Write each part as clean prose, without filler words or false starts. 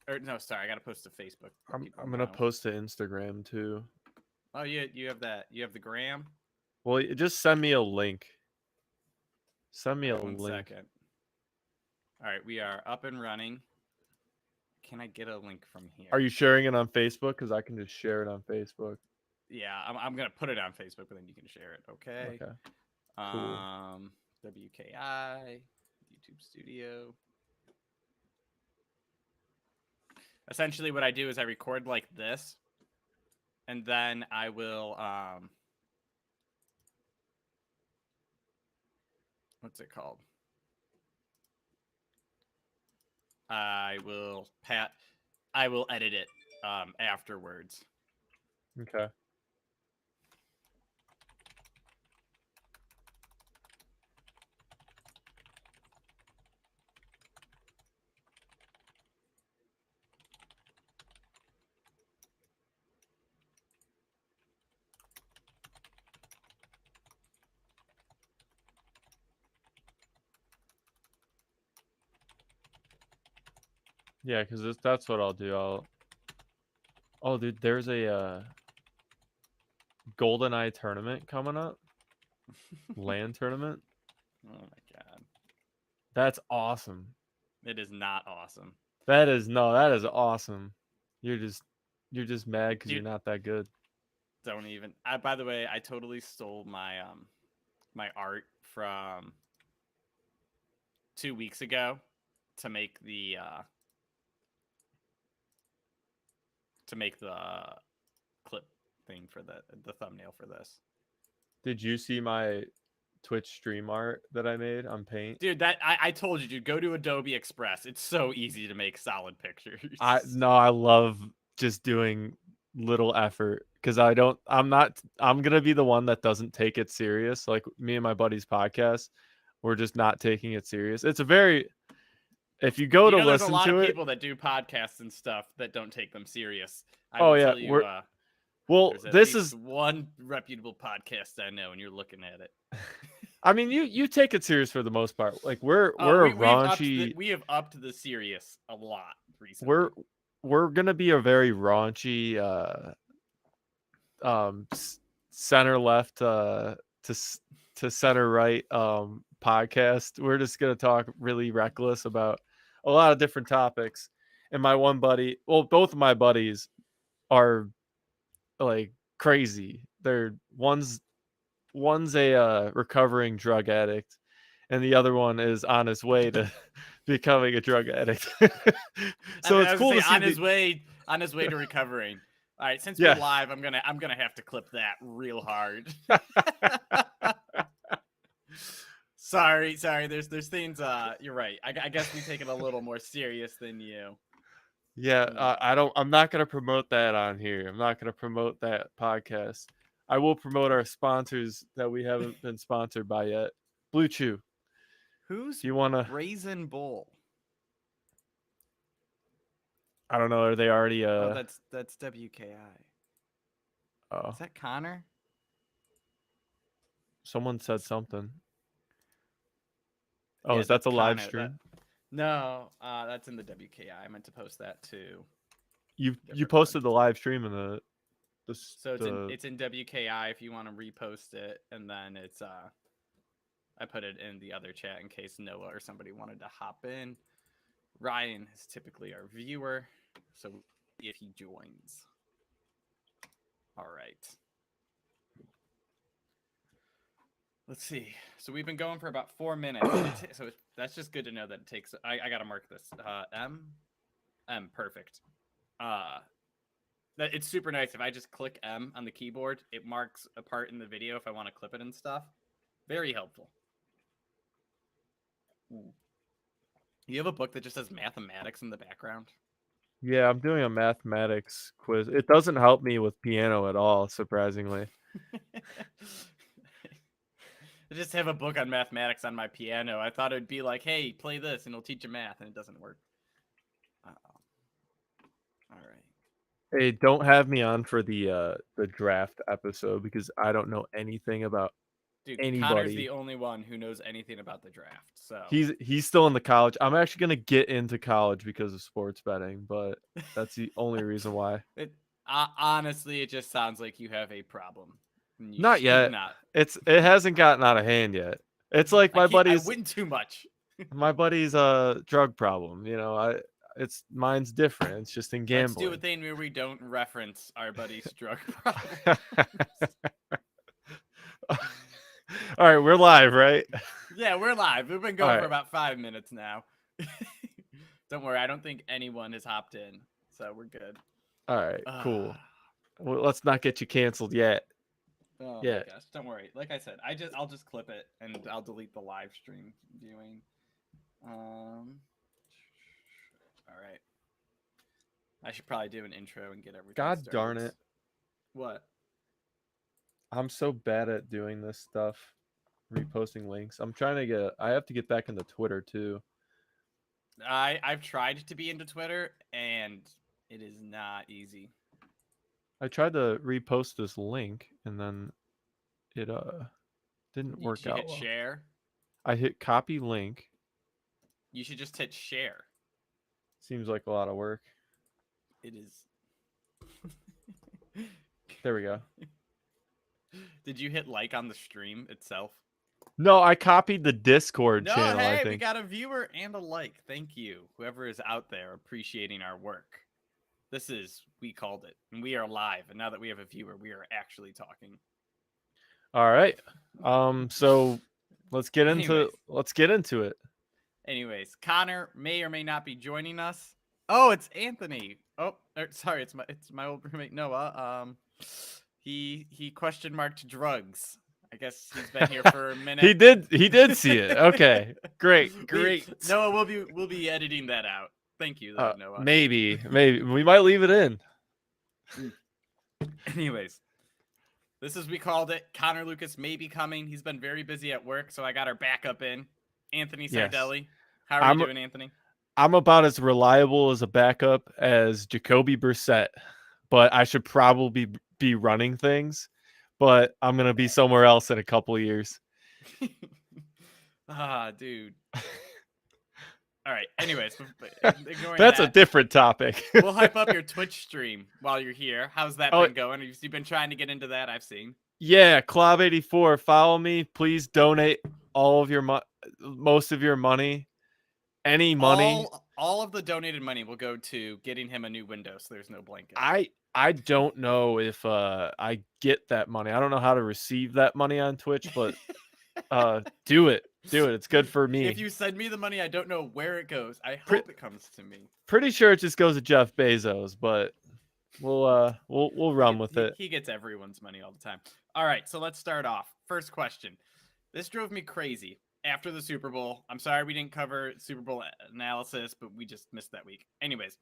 Or no, sorry, I gotta post to Facebook. I'm gonna post to Instagram too. Oh, you have that. You have the gram. Well, just send me a link. Send me All a right, one link. second. All right, we are up and running. Can I get a link from here? Are you sharing it on Facebook? Because I can just share it on Facebook. Yeah, I'm gonna put it on Facebook, but then you can share it. Okay. Okay. Cool. WKI YouTube Studio. Essentially, what I do is I record like this, and then I will what's it called? I will edit it afterwards. Okay. Yeah, because that's what I'll do. Oh, dude, there's a GoldenEye tournament coming up. LAN tournament. Oh my god. That's awesome. It is not awesome. That is awesome. You're just mad because you're Dude, not that good. don't even. By the way, I totally stole my art from 2 weeks ago to make the clip thing for the thumbnail for this. Did you see my Twitch stream art that I made on Paint? Dude, I told you, dude, go to Adobe Express. It's so easy to make solid pictures. I love just doing little effort because I'm gonna be the one that doesn't take it serious. Like me and my buddy's podcast, we're just not taking it serious. It's a very if you go You to know, there's a listen lot of to it. people that do podcasts and stuff that don't take them serious. I Oh will yeah, tell you, well, there's at this least is one reputable podcast I know, and you're looking at it. I mean, you take it serious for the most part. Like we're a raunchy. We have upped the serious a lot recently. We're gonna be a very raunchy center left to center right podcast. We're just gonna talk really reckless about a lot of different topics. And my one buddy, well, both of my buddies are like crazy. They're one's a recovering drug addict, and the other one is on his way to becoming a drug addict. So it's cool to see on his way to recovering. All right, since we're Yeah. live, I'm gonna have to clip that real hard. sorry. There's things. You're right. I guess we take it a little more serious than you. Yeah, I'm not gonna promote that on here. I'm not gonna promote that podcast. I will promote our sponsors that we haven't been sponsored by yet. Blue Chew. Who's If you wanna, Brazen Bull? I don't know. Are they already? Oh, that's WKI. Oh, Is that Connor? someone said something. Oh, Yeah, is that that's the live Connor. stream? No, that's in the WKI. I meant to post that too. You posted the live stream in the so it's in WKI if you want to repost it, and then it's I put it in the other chat in case Noah or somebody wanted to hop in. Ryan is typically our viewer, so if he joins. All right. Let's see. So we've been going for about 4 minutes. So that's just good to know that it takes. I gotta mark this. M. Perfect. It's super nice. If I just click M on the keyboard, it marks a part in the video if I want to clip it and stuff. Very helpful. You have a book that just says mathematics in the background? Yeah, I'm doing a mathematics quiz. It doesn't help me with piano at all, surprisingly. I just have a book on mathematics on my piano. I thought it'd be like, hey, play this and it'll teach you math, and it doesn't work. Uh-oh. All right. Hey, don't have me on for the draft episode because I don't know anything about Dude, Connor's anybody. the only one who knows anything about the draft. So He's still in the college. I'm actually gonna get into college because of sports betting, but that's the only reason why. Honestly, it just sounds like you have a problem. You Not should yet. not. It hasn't gotten out of hand yet. It's like I win too much. my buddy's drug problem. Mine's different. It's just in Let's do a gambling. thing where we don't reference our buddy's drug problem. All right, we're live, right? Yeah, we're live. We've been going for about 5 minutes now. Don't worry, I don't think anyone has hopped in, so we're good. All right, cool. Well, let's not get you canceled yet. Oh my gosh, don't worry. Like I said, I'll just clip it and I'll delete the live stream viewing. All right. I should probably do an intro and get everything God started. darn it. What? I'm so bad at doing this stuff. Reposting links. I have to get back into Twitter too. I've tried to be into Twitter and it is not easy. I tried to repost this link and then it didn't work out. You hit share? I hit copy link. You should just hit share. Seems like a lot of work. It is. There we go. Did you hit like on the stream itself? No, I copied the Discord channel. Hey, I think we got a viewer and a like. Thank you, whoever is out there appreciating our work. We called it, and we are live. And now that we have a viewer, we are actually talking. All right. So let's get into it. Anyways, Connor may or may not be joining us. Oh, it's Anthony. Oh, sorry, it's my old roommate Noah. He question marked drugs. I guess he's been here for a minute. He did see it. Okay, great. Noah, we'll be editing that out. Thank you, though, Noah. Maybe we might leave it in. Anyways, we called it. Connor Lucas may be coming. He's been very busy at work, so I got our backup in. Anthony Sardelli. Yes. How are you doing, Anthony? I'm about as reliable as a backup as Jacoby Brissett, but I should probably be running things. But I'm going to be somewhere else in a couple of years. Dude. All right. Anyways, that's a different topic. We'll hype up your Twitch stream while you're here. How's that been going? You've been trying to get into that, I've seen. Yeah, Clob84, follow me. Please donate all of most of your money. Any money. All of the donated money will go to getting him a new window so there's no blanket. I don't know if I get that money. I don't know how to receive that money on Twitch, but do it. It's good for me. If you send me the money, I don't know where it goes. I hope it comes to me. Pretty sure it just goes to Jeff Bezos, but we'll run with it. He gets everyone's money all the time. All right, so let's start off. First question. This drove me crazy after the Super Bowl. I'm sorry we didn't cover Super Bowl analysis, but we just missed that week. Anyways,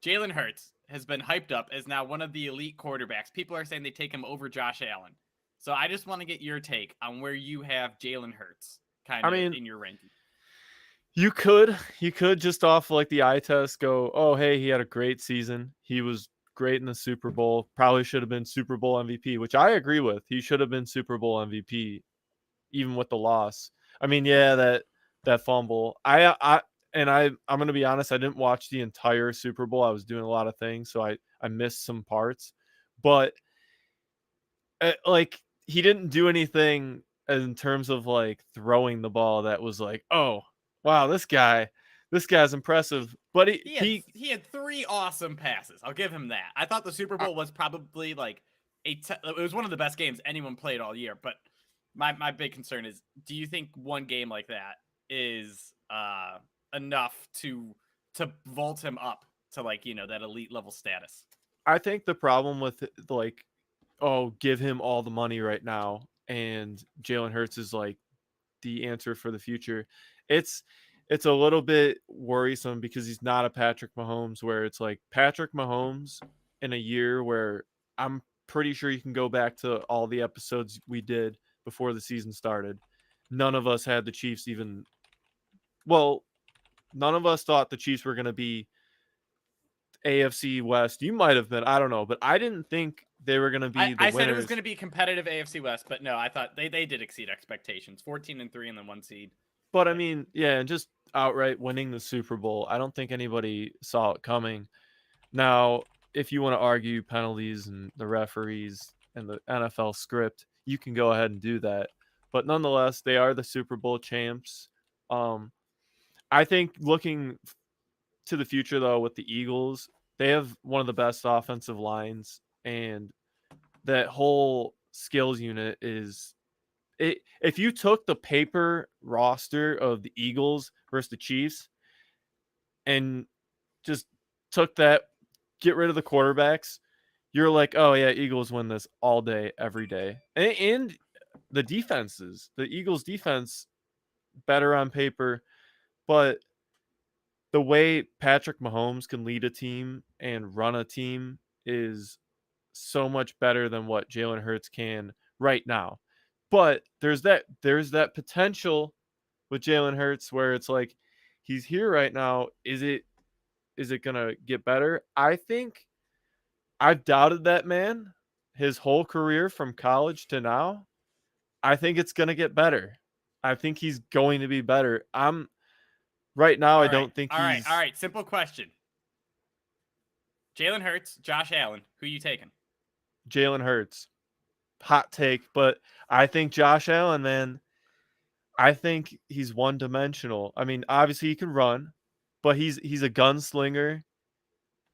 Jalen Hurts has been hyped up as now one of the elite quarterbacks. People are saying they take him over Josh Allen. So I just want to get your take on where you have Jalen Hurts in your ranking. You could just off like the eye test go, oh, hey, he had a great season. He was great in the Super Bowl. Probably should have been Super Bowl MVP, which I agree with. He should have been Super Bowl MVP, even with the loss. I mean, yeah, that fumble. I'm going to be honest, I didn't watch the entire Super Bowl. I was doing a lot of things, so I missed some parts. But he didn't do anything in terms of like throwing the ball that was like, oh, wow, this guy's impressive. But he had 3 awesome passes. I'll give him that. I thought the Super Bowl was probably like it was one of the best games anyone played all year. But my big concern is, do you think one game like that is enough to vault him up to that elite level status? I think the problem with give him all the money right now and Jalen Hurts is like the answer for the future. It's a little bit worrisome because he's not a Patrick Mahomes, where it's like Patrick Mahomes in a year where I'm pretty sure you can go back to all the episodes we did before the season started. None of us had the Chiefs none of us thought the Chiefs were going to be AFC West. You might have been, I don't know, but I didn't think they were going to be the I winners. said it was going to be competitive AFC West, but no, I thought they did exceed expectations. 14-3 and then 1 seed. But I mean, yeah, and just outright winning the Super Bowl, I don't think anybody saw it coming. Now, if you want to argue penalties and the referees and the NFL script, you can go ahead and do that. But nonetheless, they are the Super Bowl champs. I think looking to the future, though, with the Eagles, they have one of the best offensive lines, and that whole skills unit is it. If you took the paper roster of the Eagles versus the Chiefs and just took that, get rid of the quarterbacks, you're like, oh yeah, Eagles win this all day, every day. And the defenses, the Eagles defense, better on paper, but the way Patrick Mahomes can lead a team and run a team is so much better than what Jalen Hurts can right now. But there's that potential with Jalen Hurts where it's like he's here right now. Is it gonna get better? I think I've doubted that man his whole career from college to now. I think it's gonna get better. I think he's going to be better. I'm right now. All I right. don't think All right. he's All right. Simple question. Jalen Hurts, Josh Allen, who you taking? Jalen Hurts. Hot take, but I think Josh Allen, man, I think he's one dimensional. I mean, obviously he can run, but he's a gunslinger.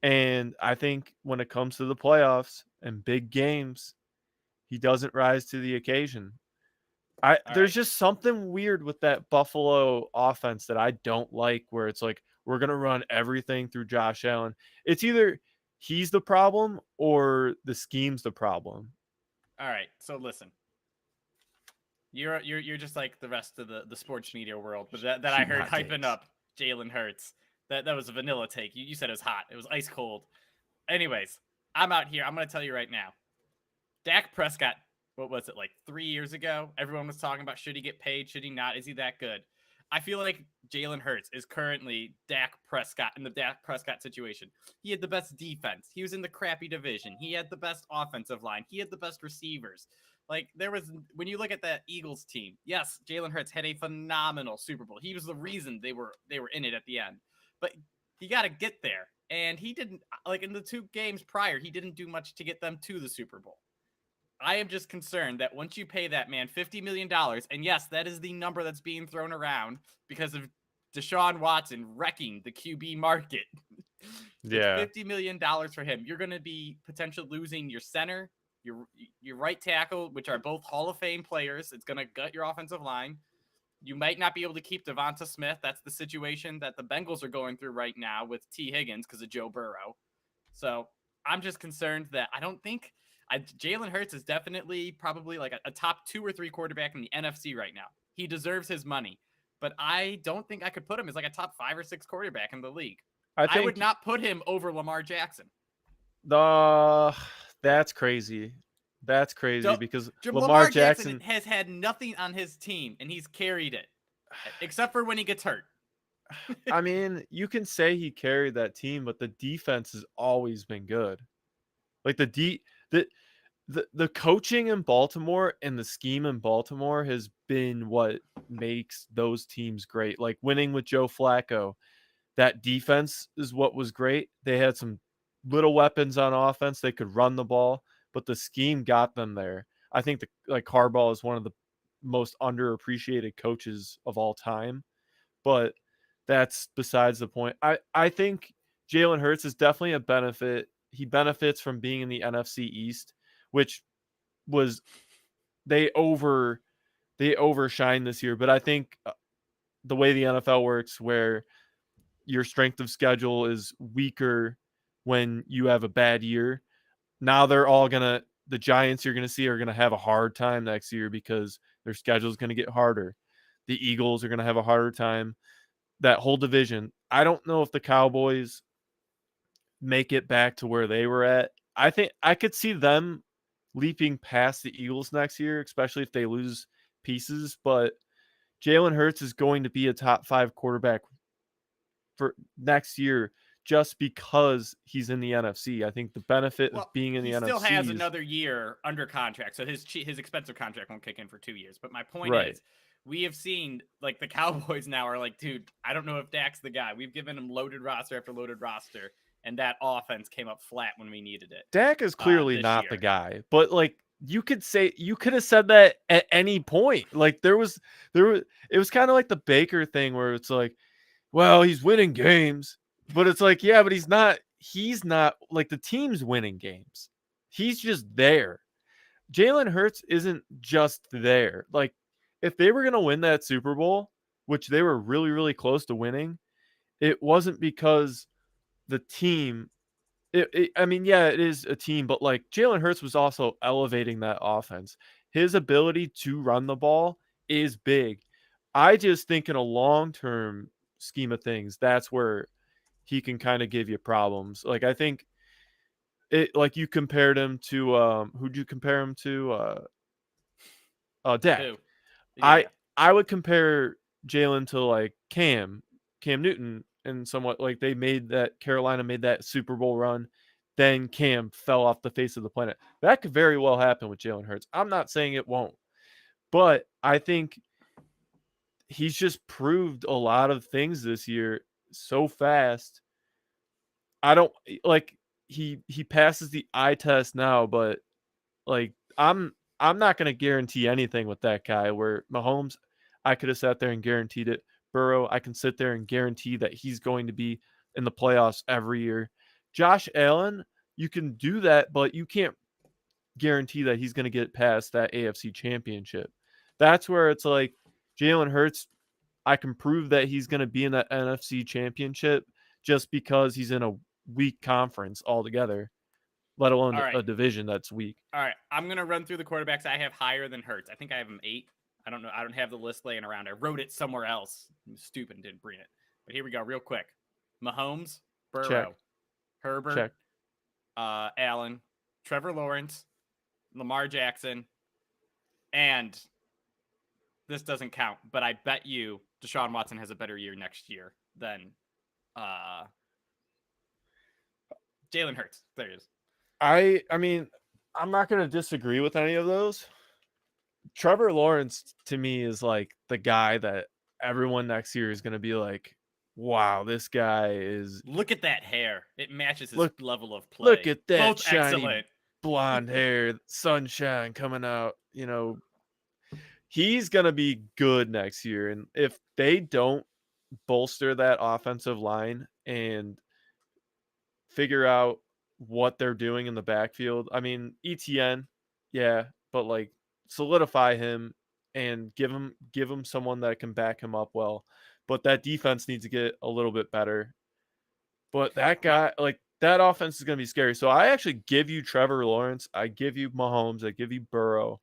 And I think when it comes to the playoffs and big games, he doesn't rise to the occasion. All There's right. just something weird with that Buffalo offense that I don't like, where it's like we're gonna run everything through Josh Allen. It's either he's the problem or the scheme's the problem. All right. So listen. You're just like the rest of the sports media world, but that I Shooting heard hot hyping takes. up Jalen Hurts. That was a vanilla take. You said it was hot. It was ice cold. Anyways, I'm out here. I'm gonna tell you right now. Dak Prescott, what was it, like 3 years ago? Everyone was talking about should he get paid, should he not? Is he that good? I feel like Jalen Hurts is currently Dak Prescott in the Dak Prescott situation. He had the best defense. He was in the crappy division. He had the best offensive line. He had the best receivers. Like there was when you look at that Eagles team, yes, Jalen Hurts had a phenomenal Super Bowl. He was the reason they were in it at the end. But you got to get there. And he didn't like in the 2 games prior, he didn't do much to get them to the Super Bowl. I am just concerned that once you pay that man $50 million, and yes, that is the number that's being thrown around because of Deshaun Watson wrecking the QB market. It's Yeah. $50 million for him. You're going to be potentially losing your center, your right tackle, which are both Hall of Fame players. It's going to gut your offensive line. You might not be able to keep Devonta Smith. That's the situation that the Bengals are going through right now with T. Higgins because of Joe Burrow. So I'm just concerned that I don't think Jalen Hurts is definitely probably like a top 2 or 3 quarterback in the NFC right now. He deserves his money, but I don't think I could put him as like a top 5 or 6 quarterback in the league. I would not put him over Lamar Jackson. That's crazy. That's crazy So, because Lamar Jackson has had nothing on his team, and he's carried it, except for when he gets hurt. I mean, you can say he carried that team, but the defense has always been good. Like the coaching in Baltimore and the scheme in Baltimore has been what makes those teams great. Like winning with Joe Flacco, that defense is what was great. They had some little weapons on offense. They could run the ball, but the scheme got them there. I think like Harbaugh is one of the most underappreciated coaches of all time, but that's besides the point. I think Jalen Hurts is definitely a benefit. He benefits from being in the NFC East, which was they overshine this year. But I think the way the NFL works, where your strength of schedule is weaker when you have a bad year. Now the Giants you're gonna see are gonna have a hard time next year because their schedule is gonna get harder. The Eagles are gonna have a harder time. That whole division. I don't know if the Cowboys make it back to where they were at. I think I could see them leaping past the Eagles next year, especially if they lose pieces. But Jalen Hurts is going to be a top 5 quarterback for next year just because he's in the NFC. I think the benefit of being in the he NFC still has is another year under contract, so his expensive contract won't kick in for 2 years. But my point right. is, we have seen like the Cowboys now are like, dude, I don't know if Dak's the guy. We've given him loaded roster after loaded roster, and that offense came up flat when we needed it. Dak is clearly not year. the guy, but like you could have said that at any point. Like it was kind of like the Baker thing where it's like, well, he's winning games, but it's like, yeah, but he's not like the team's winning games. He's just there. Jalen Hurts isn't just there. Like if they were going to win that Super Bowl, which they were really, really close to winning, it wasn't because the team I mean, yeah, it is a team, but like Jalen Hurts was also elevating that offense. His ability to run the ball is big. I just think in a long-term scheme of things, that's where he can kind of give you problems. Like I think it like you compared him to who'd you compare him to? Dak. Who? I Yeah. I would compare Jalen to like Cam Newton, and somewhat like Carolina made that Super Bowl run, then Cam fell off the face of the planet. That could very well happen with Jalen Hurts. I'm not saying it won't, but I think he's just proved a lot of things this year so fast. I don't like he passes the eye test now, but like I'm not going to guarantee anything with that guy. Where Mahomes, I could have sat there and guaranteed it. Burrow, I can sit there and guarantee that he's going to be in the playoffs every year. Josh Allen, you can do that, but you can't guarantee that he's going to get past that AFC Championship. That's where it's like Jalen Hurts, I can prove that he's going to be in that NFC Championship just because he's in a weak conference altogether, let alone a division that's weak. All right, I'm gonna run through the quarterbacks I have higher than Hurts. I think I have him 8. I don't know. I don't have the list laying around. I wrote it somewhere else. I'm stupid and didn't bring it. But here we go, real quick. Mahomes, Burrow, Check. Herbert, Check. Allen, Trevor Lawrence, Lamar Jackson, and this doesn't count, but I bet you Deshaun Watson has a better year next year than Jalen Hurts. There it is. I mean, I'm not going to disagree with any of those. Trevor Lawrence to me is like the guy that everyone next year is going to be like, wow, this guy is. Look at that hair. It matches his level of play. Look at that Both shiny excellent. blonde hair, sunshine coming out. You know, he's going to be good next year. And if they don't bolster that offensive line and figure out what they're doing in the backfield, I mean, ETN, yeah, but like solidify him and give him someone that can back him up well. But that defense needs to get a little bit better. But that guy, like that offense is going to be scary. So I actually give you Trevor Lawrence. I give you Mahomes. I give you Burrow.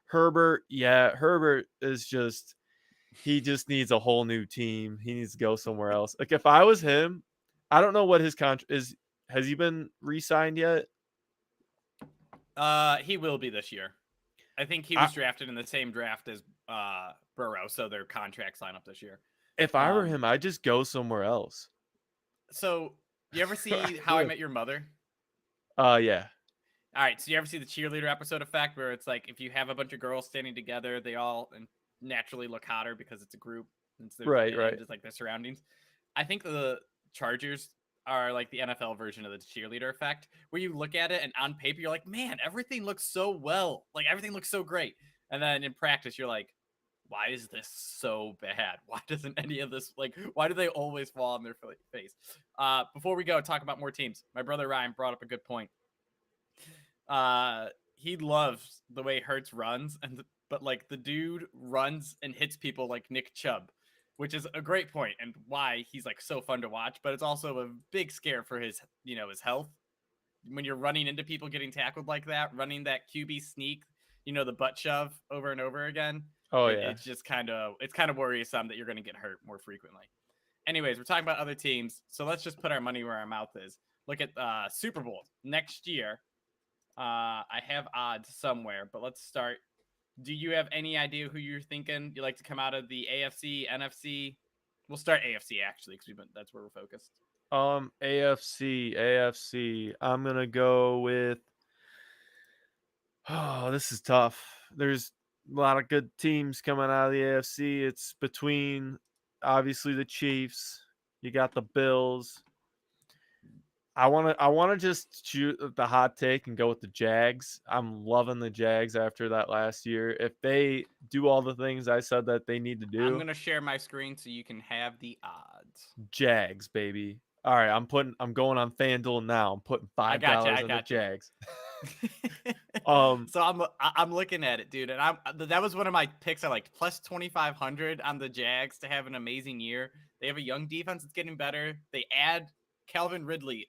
Herbert, yeah, Herbert is just he just needs a whole new team. He needs to go somewhere else. Like if I was him, I don't know what his contract is. Has he been re-signed yet? He will be this year. I think he was drafted in the same draft as Burrow, so their contracts line up this year. If I were him, I'd just go somewhere else. So, you ever see How I Met Your Mother? Yeah. All right, so you ever see the cheerleader episode effect where it's like if you have a bunch of girls standing together, they all naturally look hotter because it's a group. It's right. Just like their surroundings. I think the Chargers are like the NFL version of the cheerleader effect, where you look at it and on paper you're like, man, everything looks so well. Like everything looks so great. And then in practice, you're like, why is this so bad? Why doesn't any of this, like, why do they always fall on their face? Before we go talk about more teams, my brother Ryan brought up a good point. He loves the way Hurts runs, but like the dude runs and hits people like Nick Chubb, which is a great point and why he's like so fun to watch. But it's also a big scare for his health when you're running into people getting tackled like that, running that QB sneak, the butt shove over and over again. Oh yeah, it's just kind of worrisome that you're going to get hurt more frequently. Anyways, we're talking about other teams, so let's just put our money where our mouth is. Look at Super Bowl next year. I have odds somewhere, but let's start. Do you have any idea who you're thinking you like to come out of the AFC, NFC? We'll start AFC actually, because that's where we're focused. AFC. I'm gonna go with. Oh, this is tough. There's a lot of good teams coming out of the AFC. It's between obviously the Chiefs. You got the Bills. I wanna just shoot the hot take and go with the Jags. I'm loving the Jags after that last year. If they do all the things I said that they need to I'm do, gonna share my screen so you can have the odds. Jags, baby. All right, I'm going on FanDuel now. I'm putting I got you. $5 I on the got you. Jags. Um, So I'm looking at it, dude, and that was one of my picks. I liked plus 2,500 on the Jags to have an amazing year. They have a young defense that's getting better. They add Calvin Ridley,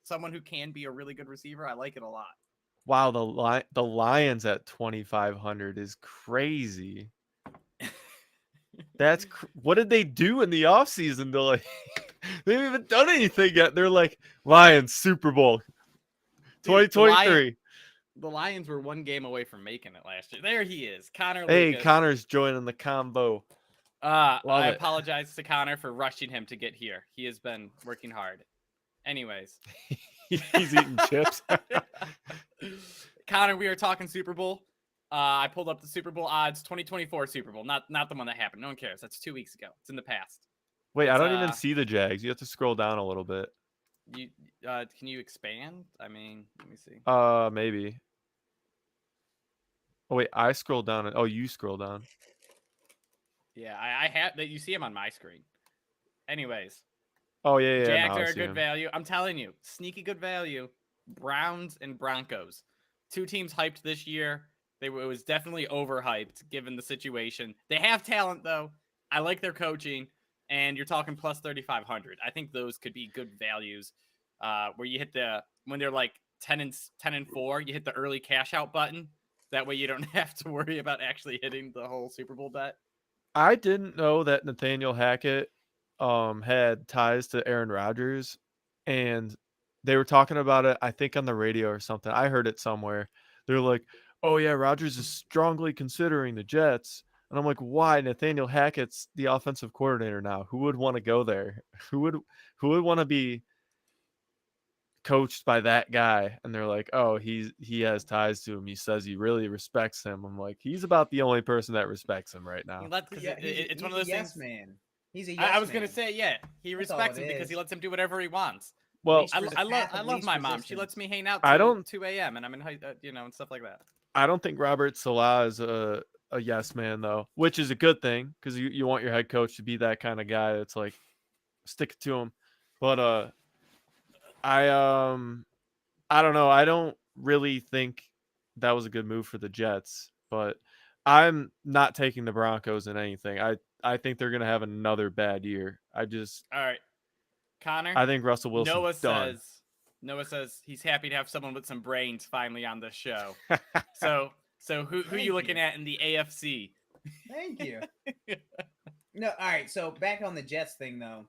someone who can be a really good receiver. I like it a lot. wow, the Lions at 2,500 is crazy. What did they do in the offseason to like they haven't even done anything yet. They're like Lions Super Bowl Dude, 2023. the Lions were one game away from making it last year. There he is, Connor Hey, Lucas. Connor's joining the combo. I Love it. apologize to Connor for rushing him to get here. He has been working hard. Anyways, He's eating chips. Connor, we are talking Super Bowl. I pulled up the Super Bowl odds, 2024 Super Bowl, not the one that happened. No one cares. That's 2 weeks ago. It's in the past. Wait, I It's, don't even see the Jags. You have to scroll down a little bit. You can you expand? I mean, let me see. Maybe. Oh wait, I scroll down. Oh, you scroll down. Yeah, I have that. You see him on my screen. Anyways, Oh yeah. Jags Now I are a see good him. value. I'm telling you, sneaky good value. Browns and Broncos, two teams hyped this year. It was definitely overhyped given the situation. They have talent though. I like their coaching, and you're talking plus 3,500. I think those could be good values. Where you hit when they're like 10-4, you hit the early cash out button. That way you don't have to worry about actually hitting the whole Super Bowl bet. I didn't know that Nathaniel Hackett had ties to Aaron Rodgers, and they were talking about it, I think on the radio or something. I heard it somewhere. They're like, "Oh yeah, Rodgers is strongly considering the Jets." And I'm like, "Why? Nathaniel Hackett's the offensive coordinator now. Who would want to go there? Who would want to be coached by that guy?" And they're like, "Oh, he has ties to him. He says he really respects him." I'm like, "He's about the only person that respects him right now." It's one of those yes things. Man. He's a yes man. I was gonna say, yeah, he That's all respects it him because is. he lets him do whatever he wants. Well, I love my mom. She lets me hang out I till don't 2 a.m. and I'm in and stuff like that. I don't think Robert Salah is a yes man though, which is a good thing because you want your head coach to be that kind of guy that's like stick it to him. But I don't know. I don't really think that was a good move for the Jets, but I'm not taking the Broncos in anything. I think they're gonna have another bad year. All right, Connor. I think Russell Wilson's done. Noah says he's happy to have someone with some brains finally on the show. So who are you looking at in the AFC? Thank you. No, all right. So back on the Jets thing though.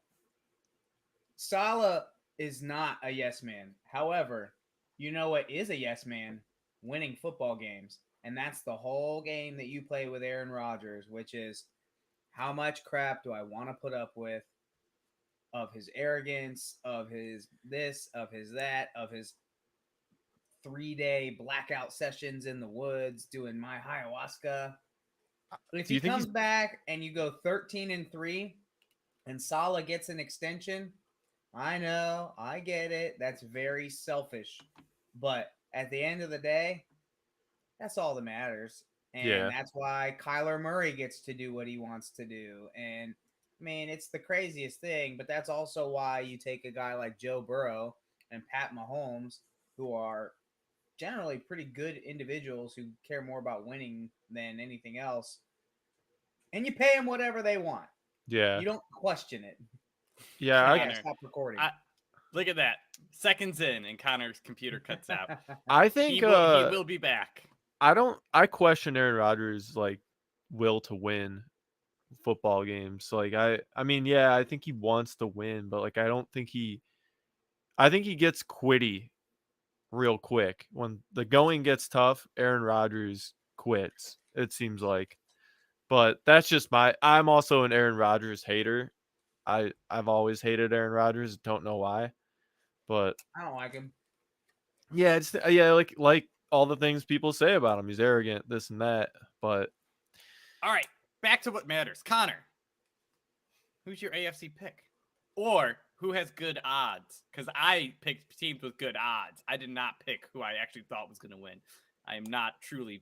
Salah is not a yes man. However, you know what is a yes man? Winning football games. And that's the whole game that you play with Aaron Rodgers, which is how much crap do I want to put up with of his arrogance, of his this, of his that, of his 3-day blackout sessions in the woods doing my ayahuasca. If he comes back and you go 13-3 and Salah gets an extension, I know, I get it. That's very selfish. But at the end of the day, that's all that matters. And that's why Kyler Murray gets to do what he wants to do. And I mean, it's the craziest thing, but that's also why you take a guy like Joe Burrow and Pat Mahomes, who are generally pretty good individuals who care more about winning than anything else, and you pay them whatever they want. Yeah. You don't question it. Yeah. I stop recording. Look at that. Seconds in, and Connor's computer cuts out. I think he will be back. I question Aaron Rodgers' like will to win football games. Like I mean, yeah, I think he wants to win, but like I think he gets quitty real quick. When the going gets tough, Aaron Rodgers quits, it seems like. But that's just I'm also an Aaron Rodgers hater. I've always hated Aaron Rodgers. Don't know why, but I don't like him. yeah, it's yeah, like all the things people say about him. He's arrogant, this and that. But All right, back to what matters. Connor, who's your AFC pick? Or who has good odds? Because I picked teams with good odds. I did not pick who I actually thought was going to win. I am not truly,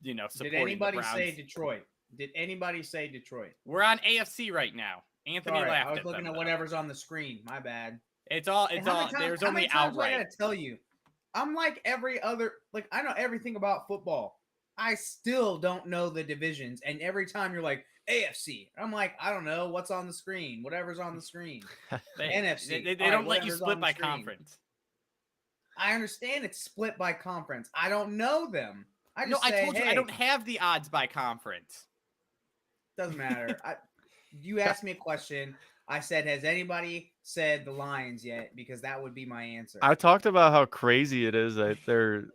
supporting Did anybody the Browns. say Detroit? Did anybody say Detroit? We're on AFC right now. Anthony Sorry, laughed I was at looking them, at whatever's on the screen. My bad. It's all. And There's how only many times do I outright. gotta tell you? I'm like every other. Like I know everything about football. I still don't know the divisions, and every time you're like AFC, I'm like I don't know what's on the screen. Whatever's on the screen. NFC. They don't let you split by conference. I understand it's split by conference. I don't know them. I told you I don't have the odds by conference. Doesn't matter. You asked me a question. I said, has anybody said the Lions yet? Because that would be my answer. I talked about how crazy it is that they're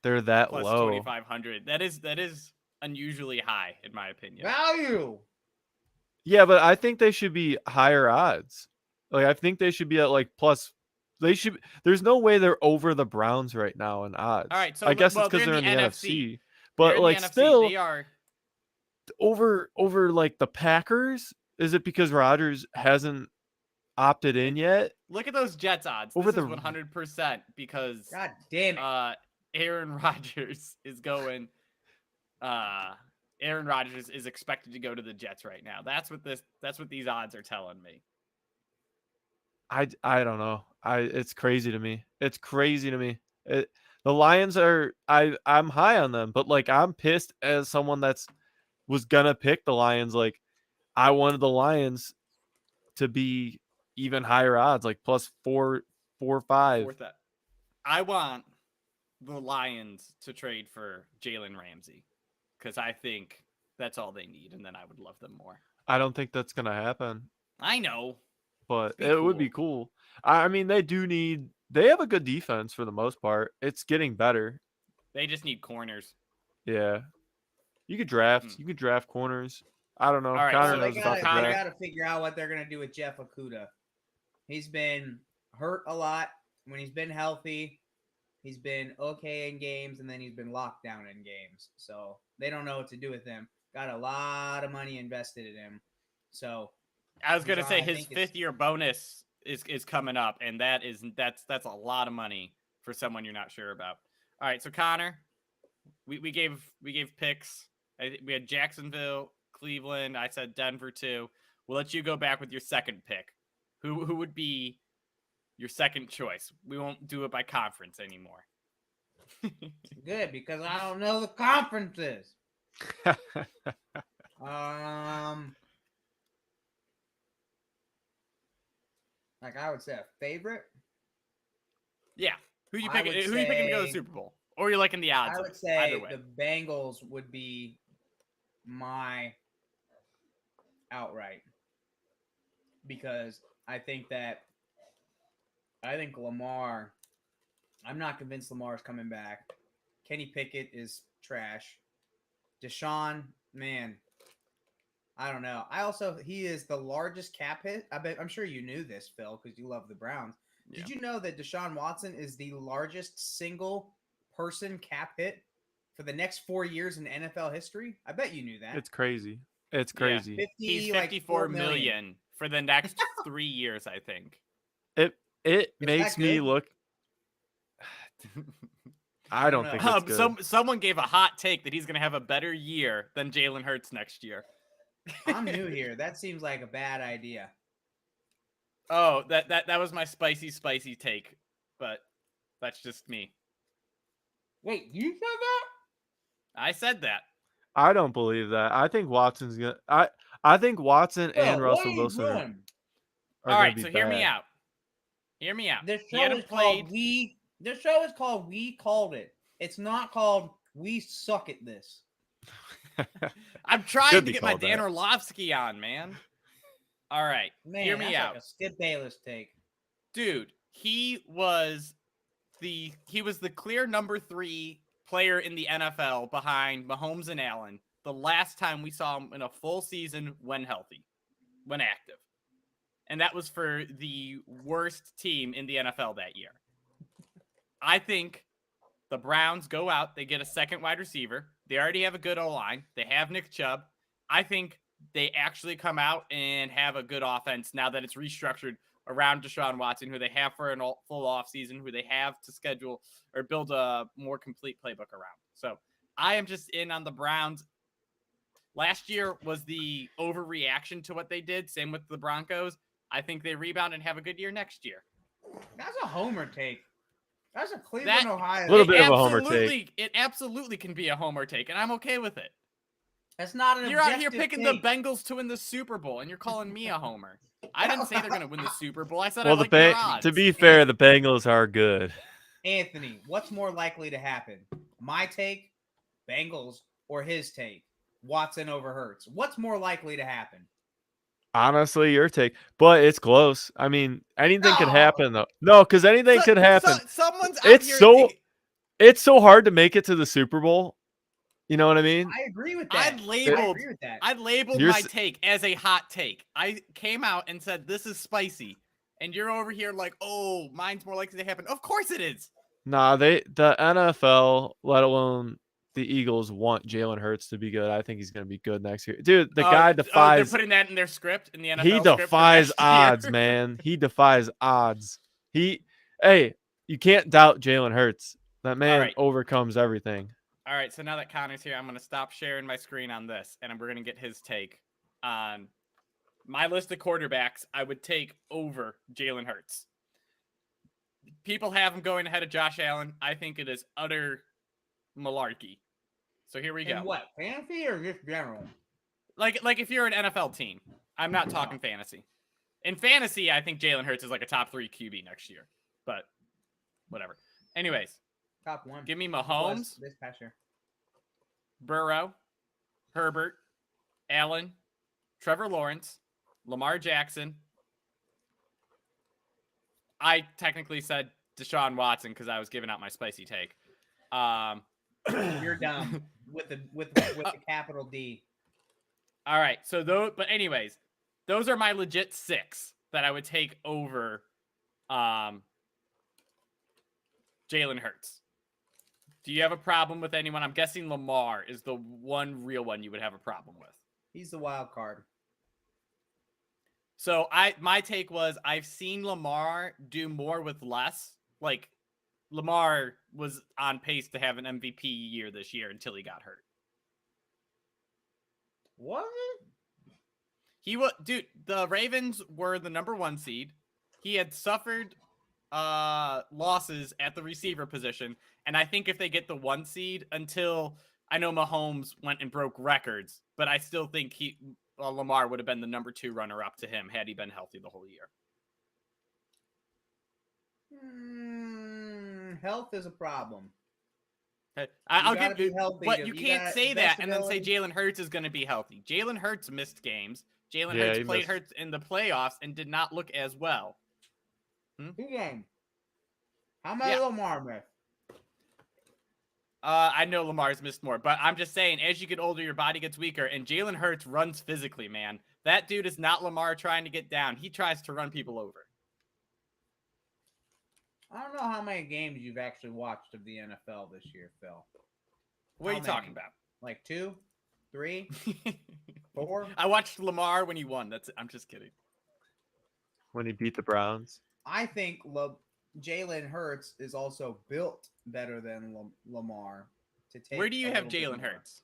that Plus low. 2,500. That is unusually high in my opinion. Value. Yeah, but I think they should be higher odds. Like I think they should be at like plus. They should. There's no way they're over the Browns right now in odds. All right, so I guess it's because they're in the NFC. But like still, they are over like the Packers. Is it because Rodgers hasn't opted in yet? Look at those Jets odds. This is 100% because God damn it. Aaron Rodgers is going. Aaron Rodgers is expected to go to the Jets right now. That's what these odds are telling me. I don't know. It's crazy to me. It's crazy to me. The Lions are I'm high on them, but like I'm pissed as someone was gonna pick the Lions. Like I wanted the Lions to be even higher odds, like plus 4, 5. I want the Lions to trade for Jalen Ramsey because I think that's all they need, and then I would love them more. I don't think that's gonna happen. I know, but it would be cool. I mean, they have a good defense for the most part. It's getting better. They just need corners. Yeah, you could draft. You could draft corners. I don't know. All right, Connor they got to figure out what they're gonna do with Jeff Okudah. He's been hurt a lot. When he's been healthy, he's been okay in games, and then he's been locked down in games. So they don't know what to do with him. Got a lot of money invested in him. So I was gonna say his 5th-year bonus is coming up, and that's a lot of money for someone you're not sure about. All right, so Connor, we gave picks. We had Jacksonville, Cleveland. I said Denver too. We'll let you go back with your second pick. Who would be your second choice? We won't do it by conference anymore. Good, because I don't know the conferences. Like I would say a favorite. Yeah. Who you picking to go to the Super Bowl? Or you're liking the odds? I would say the Bengals would be my outright. Because I think Lamar, I'm not convinced Lamar is coming back. Kenny Pickett is trash. Deshaun, man, I don't know. He is the largest cap hit. I'm sure you knew this, Phil, because you love the Browns. Yeah. Did you know that Deshaun Watson is the largest single person cap hit for the next 4 years in NFL history? I bet you knew that. It's crazy. It's crazy. Yeah. He's 54 million for the next 3 years, I think. It makes me look. I don't think it's good. Someone gave a hot take that he's going to have a better year than Jalen Hurts next year. I'm new here. That seems like a bad idea. Oh, that was my spicy take, but that's just me. Wait, you said that? I said that. I don't believe that. I think Watson's gonna. I think Watson and Russell Wilson are all right, so hear me out. Hear me out. This show is called We Called It. It's not called We Suck at This. I'm trying to get my Dan Orlovsky on, man. All right, man, hear me out. Like a Skip Bayless take, dude. He was the clear number 3 player in the NFL behind Mahomes and Allen. The last time we saw him in a full season when healthy, when active. and that was for the worst team in the NFL that year. I think the Browns go out, they get a second wide receiver. They already have a good O-line. They have Nick Chubb. I think they actually come out and have a good offense now that it's restructured around Deshaun Watson, who they have for a full offseason, who they have to schedule or build a more complete playbook around. So I am just in on the Browns. Last year was the overreaction to what they did. Same with the Broncos. I think they rebound and have a good year next year. That's a homer take. That's a Cleveland, Ohio. A little bit of a homer take. It absolutely can be a homer take, and I'm okay with it. That's not an You're out here objective picking take. the Bengals to win the Super Bowl, and you're calling me a homer. I didn't say they're going to win the Super Bowl. I said I like their odds. To be fair, the Bengals are good. Anthony, what's more likely to happen? My take, Bengals, or his take, Watson over Hurts? What's more likely to happen? Honestly, your take, but it's close. I mean, anything could happen though. No, because anything could happen. Someone's out here. It's so hard to make it to the Super Bowl. You know what I mean? I agree with that. I'd labeled my take as a hot take. I came out and said this is spicy, and you're over here like, oh, mine's more likely to happen. Of course it is. Nah, the NFL, let alone the Eagles, want Jalen Hurts to be good. I think he's going to be good next year. Dude, the guy defies. They're putting that in their script, in the NFL He defies odds, man. He defies odds. Hey, you can't doubt Jalen Hurts. That man overcomes everything. All right, so now that Connor's here, I'm going to stop sharing my screen on this, and we're going to get his take on my list of quarterbacks. I would take over Jalen Hurts. People have him going ahead of Josh Allen. I think it is utter malarkey. So here we go. And what, fantasy or just general? Like if you're an NFL team. I'm not talking fantasy. In fantasy, I think Jalen Hurts is like a top 3 QB next year. But whatever. Anyways. Top 1. Give me Mahomes. This past year. Burrow. Herbert. Allen. Trevor Lawrence. Lamar Jackson. I technically said Deshaun Watson because I was giving out my spicy take. You're dumb with the capital D. All right. So but anyways, those are my legit 6 that I would take over Jalen Hurts. Do you have a problem with anyone? I'm guessing Lamar is the one real one you would have a problem with. He's the wild card. So my take was I've seen Lamar do more with less. Like Lamar was on pace to have an MVP year this year until he got hurt. What? He was, dude. The Ravens were the number 1 seed. He had suffered losses at the receiver position, and I think if they get the 1 seed, until I know Mahomes went and broke records, but I still think Lamar would have been the number 2 runner up to him had he been healthy the whole year. Health is a problem. I'll give you, but you can't say that and then say Jalen Hurts is going to be healthy. Jalen Hurts missed games. Jalen Hurts played Hurts in the playoffs and did not look as well. Who won? How many Lamar missed? I know Lamar's missed more, but I'm just saying, as you get older, your body gets weaker, and Jalen Hurts runs physically, man. That dude is not Lamar trying to get down. He tries to run people over. I don't know how many games you've actually watched of the NFL this year, Phil. What are you talking about? Like 2, 3, 4? I watched Lamar when he won. I'm just kidding. When he beat the Browns. I think Jalen Hurts is also built better than Lamar. Where do you have Jalen Hurts?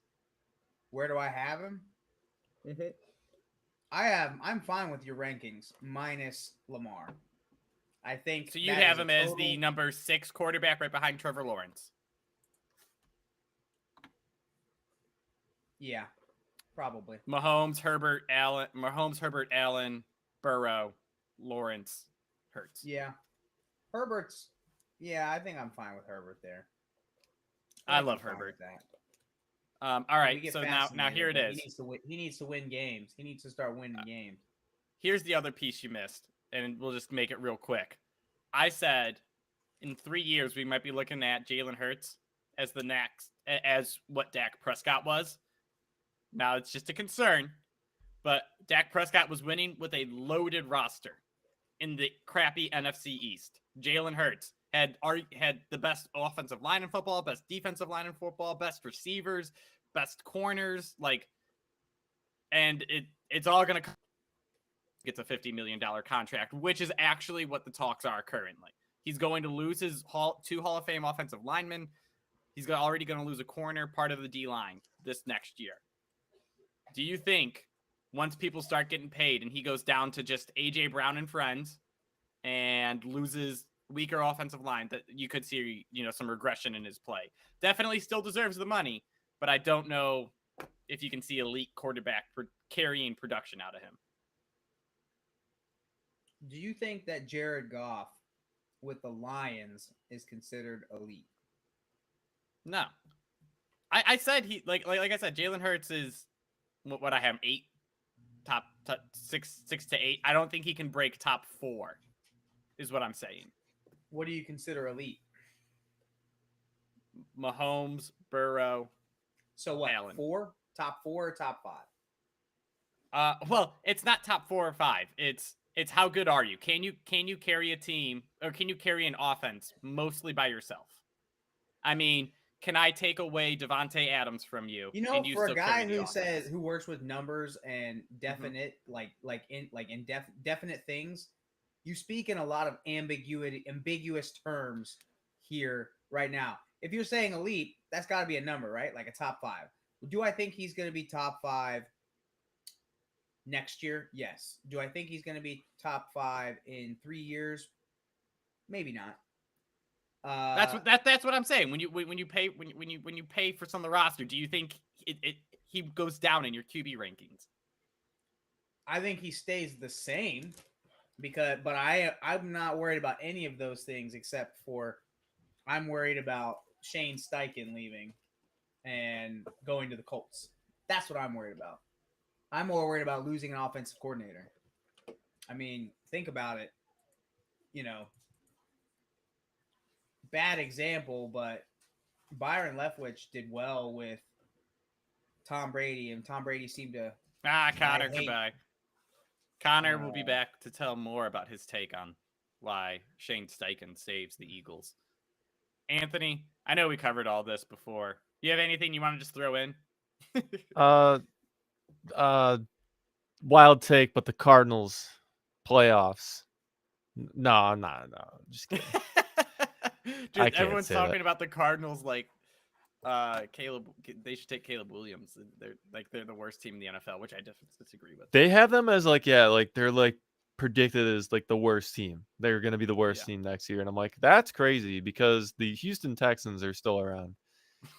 Where do I have him? Mm-hmm. I'm fine with your rankings minus Lamar. I think so. You have him as the number 6 quarterback, right behind Trevor Lawrence. Yeah, probably. Mahomes, Herbert, Allen, Burrow, Lawrence, Hurts. Yeah, Herbert's. Yeah, I think I'm fine with Herbert there. I love Herbert. All right, so now here it is. He needs to win games. He needs to start winning games. Here's the other piece you missed, and we'll just make it real quick. I said in 3 years we might be looking at Jalen Hurts as the next, as what Dak Prescott was. Now it's just a concern, But Dak Prescott was winning with a loaded roster in the crappy NFC East. Jalen Hurts had the best offensive line in football, best defensive line in football, best receivers, best corners, and it's all going to get a $50 million contract, which is actually what the talks are currently. He's going to lose his two Hall of Fame offensive linemen. He's already going to lose a corner, part of the D-line this next year. Do you think once people start getting paid and he goes down to just A.J. Brown and friends and loses weaker offensive line, that you could see, some regression in his play? Definitely still deserves the money, but I don't know if you can see elite quarterback carrying production out of him. Do you think that Jared Goff with the Lions is considered elite? No. I said he like I said, Jalen Hurts is what I have, 8, top 6 to 8. I don't think he can break top 4, is what I'm saying. What do you consider elite? Mahomes, Burrow. So what? Allen. 4? Top 4 or top 5? Well, it's not top 4 or 5. It's how good are you? Can you carry a team, or can you carry an offense mostly by yourself? I mean, can I take away Devontae Adams from you? And you for a guy who works with numbers and definite definite things, you speak in a lot of ambiguous terms here right now. If you're saying elite, that's got to be a number, right? Like a top 5. Do I think he's going to be top 5 next year? Yes. Do I think he's going to be top 5 in 3 years? Maybe not. That's what I'm saying. When you pay for some of the roster, do you think he goes down in your QB rankings? I think he stays the same but I'm not worried about any of those things except for I'm worried about Shane Steichen leaving and going to the Colts. That's what I'm worried about. I'm more worried about losing an offensive coordinator. I mean, think about it. Bad example, but Byron Leftwich did well with Tom Brady, and Tom Brady seemed to... Connor, goodbye. Connor will be back to tell more about his take on why Shane Steichen saves the Eagles. Anthony, I know we covered all this before. You have anything you want to just throw in? Wild take, but the Cardinals playoffs. No, I'm not. No, just kidding. Dude, everyone's talking about the Cardinals like Caleb. They should take Caleb Williams. They're the worst team in the NFL, which I definitely disagree with. They have them as they're predicted as the worst team. They're going to be the worst team next year, and I'm like, that's crazy because the Houston Texans are still around.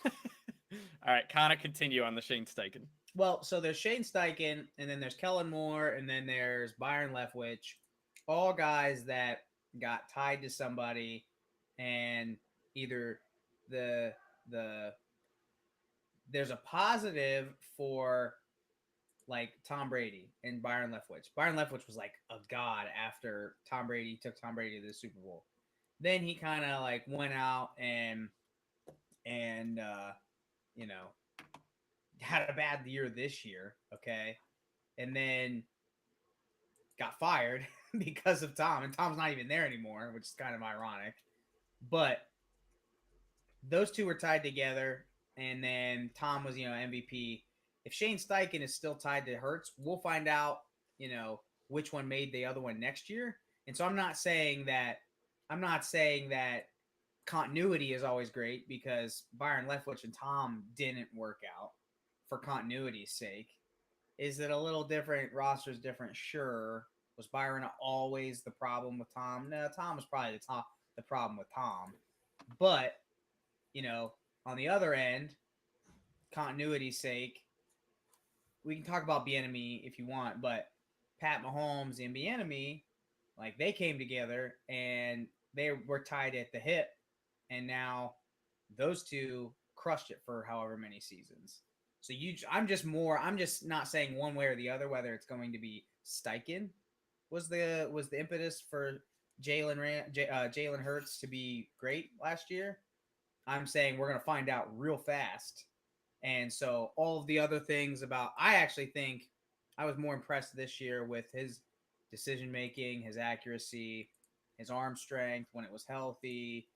All right, Connor, continue on the Shane Steichen. Well, so there's Shane Steichen, and then there's Kellen Moore, and then there's Byron Leftwich, all guys that got tied to somebody, and either there's a positive for Tom Brady and Byron Leftwich. Byron Leftwich was like a god after Tom Brady took Tom Brady to the Super Bowl. Then he kind of went out and had a bad year this year, okay? And then got fired because of Tom, and Tom's not even there anymore, which is kind of ironic. But those two were tied together, and then Tom was, MVP. If Shane Steichen is still tied to Hurts, we'll find out, which one made the other one next year. And so I'm not saying that continuity is always great, because Byron Leftwich and Tom didn't work out for continuity's sake. Is it a little different? Roster's different, sure. Was Byron always the problem with Tom? No, Tom was probably the problem with Tom. But, on the other end, continuity's sake, we can talk about Bieniemy if you want, but Pat Mahomes and Bieniemy, they came together and they were tied at the hip, and now those two crushed it for however many seasons. So I'm just not saying one way or the other whether it's going to be Steichen was the impetus for Jalen Hurts to be great last year. I'm saying we're going to find out real fast. And so all of the other things about, I actually think I was more impressed this year with his decision making, his accuracy, his arm strength when it was healthy.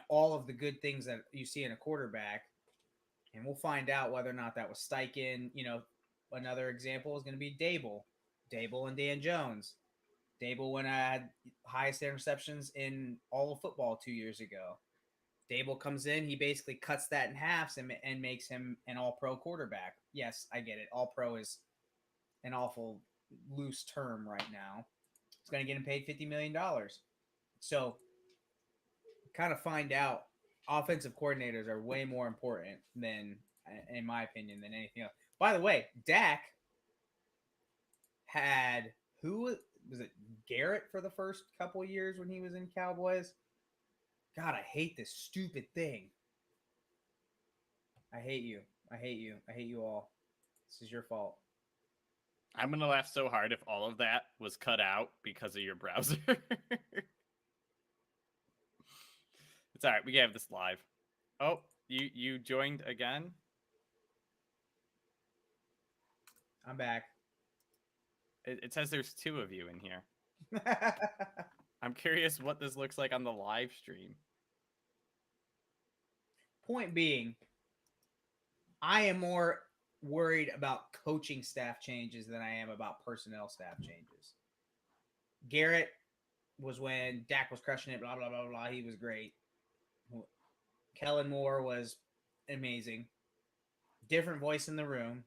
All of the good things that you see in a quarterback. And we'll find out whether or not that was Steichen. Another example is going to be Dable and Dan Jones. Dable when I had highest interceptions in all of football 2 years ago. Dable comes in, he basically cuts that in half and makes him an all-pro quarterback. Yes, I get it. All-pro is an awful loose term right now. It's going to get him paid $50 million. So kind of find out offensive coordinators are way more important than, in my opinion, than anything else. By the way, Dak had, who was it, Garrett for the first couple years when he was in Cowboys? God, I hate this stupid thing. I hate you. I hate you. I hate you all. This is your fault. I'm going to laugh so hard if all of that was cut out because of your browser. It's all right. We can have this live. Oh, you joined again? I'm back. It says there's 2 of you in here. I'm curious what this looks like on the live stream. Point being, I am more worried about coaching staff changes than I am about personnel staff changes. Garrett was when Dak was crushing it, blah, blah, blah, blah. He was great. Kellen Moore was amazing. Different voice in the room.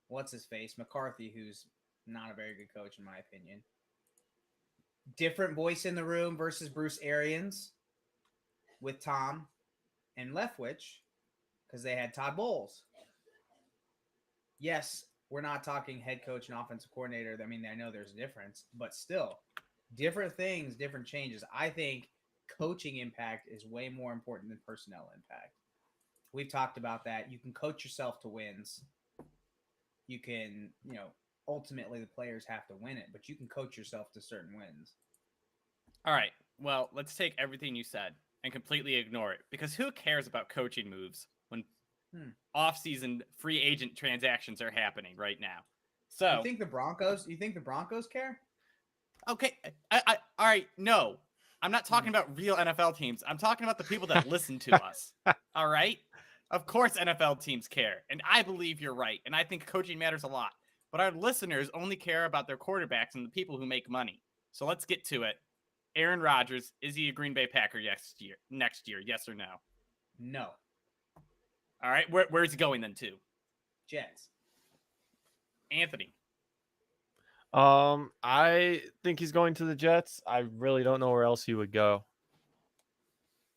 What's his face? McCarthy, who's not a very good coach in my opinion. Different voice in the room versus Bruce Arians with Tom and Leftwich because they had Todd Bowles. Yes, we're not talking head coach and offensive coordinator. I mean, I know there's a difference, but still, different things, different changes. I think coaching impact is way more important than personnel impact. We've talked about that. You can coach yourself to wins. You can, ultimately the players have to win it, but you can coach yourself to certain wins. All right. Well, let's take everything you said and completely ignore it because who cares about coaching moves when off-season free agent transactions are happening right now? So you think the Broncos care? Okay. All right. No, I'm not talking about real NFL teams. I'm talking about the people that listen to us. All right. Of course, NFL teams care. And I believe you're right. And I think coaching matters a lot. But our listeners only care about their quarterbacks and the people who make money. So let's get to it. Aaron Rodgers, is he a Green Bay Packer next year? Yes or no? No. All right. Where's he going then to? Jets. Anthony. I think he's going to the Jets. I really don't know where else he would go.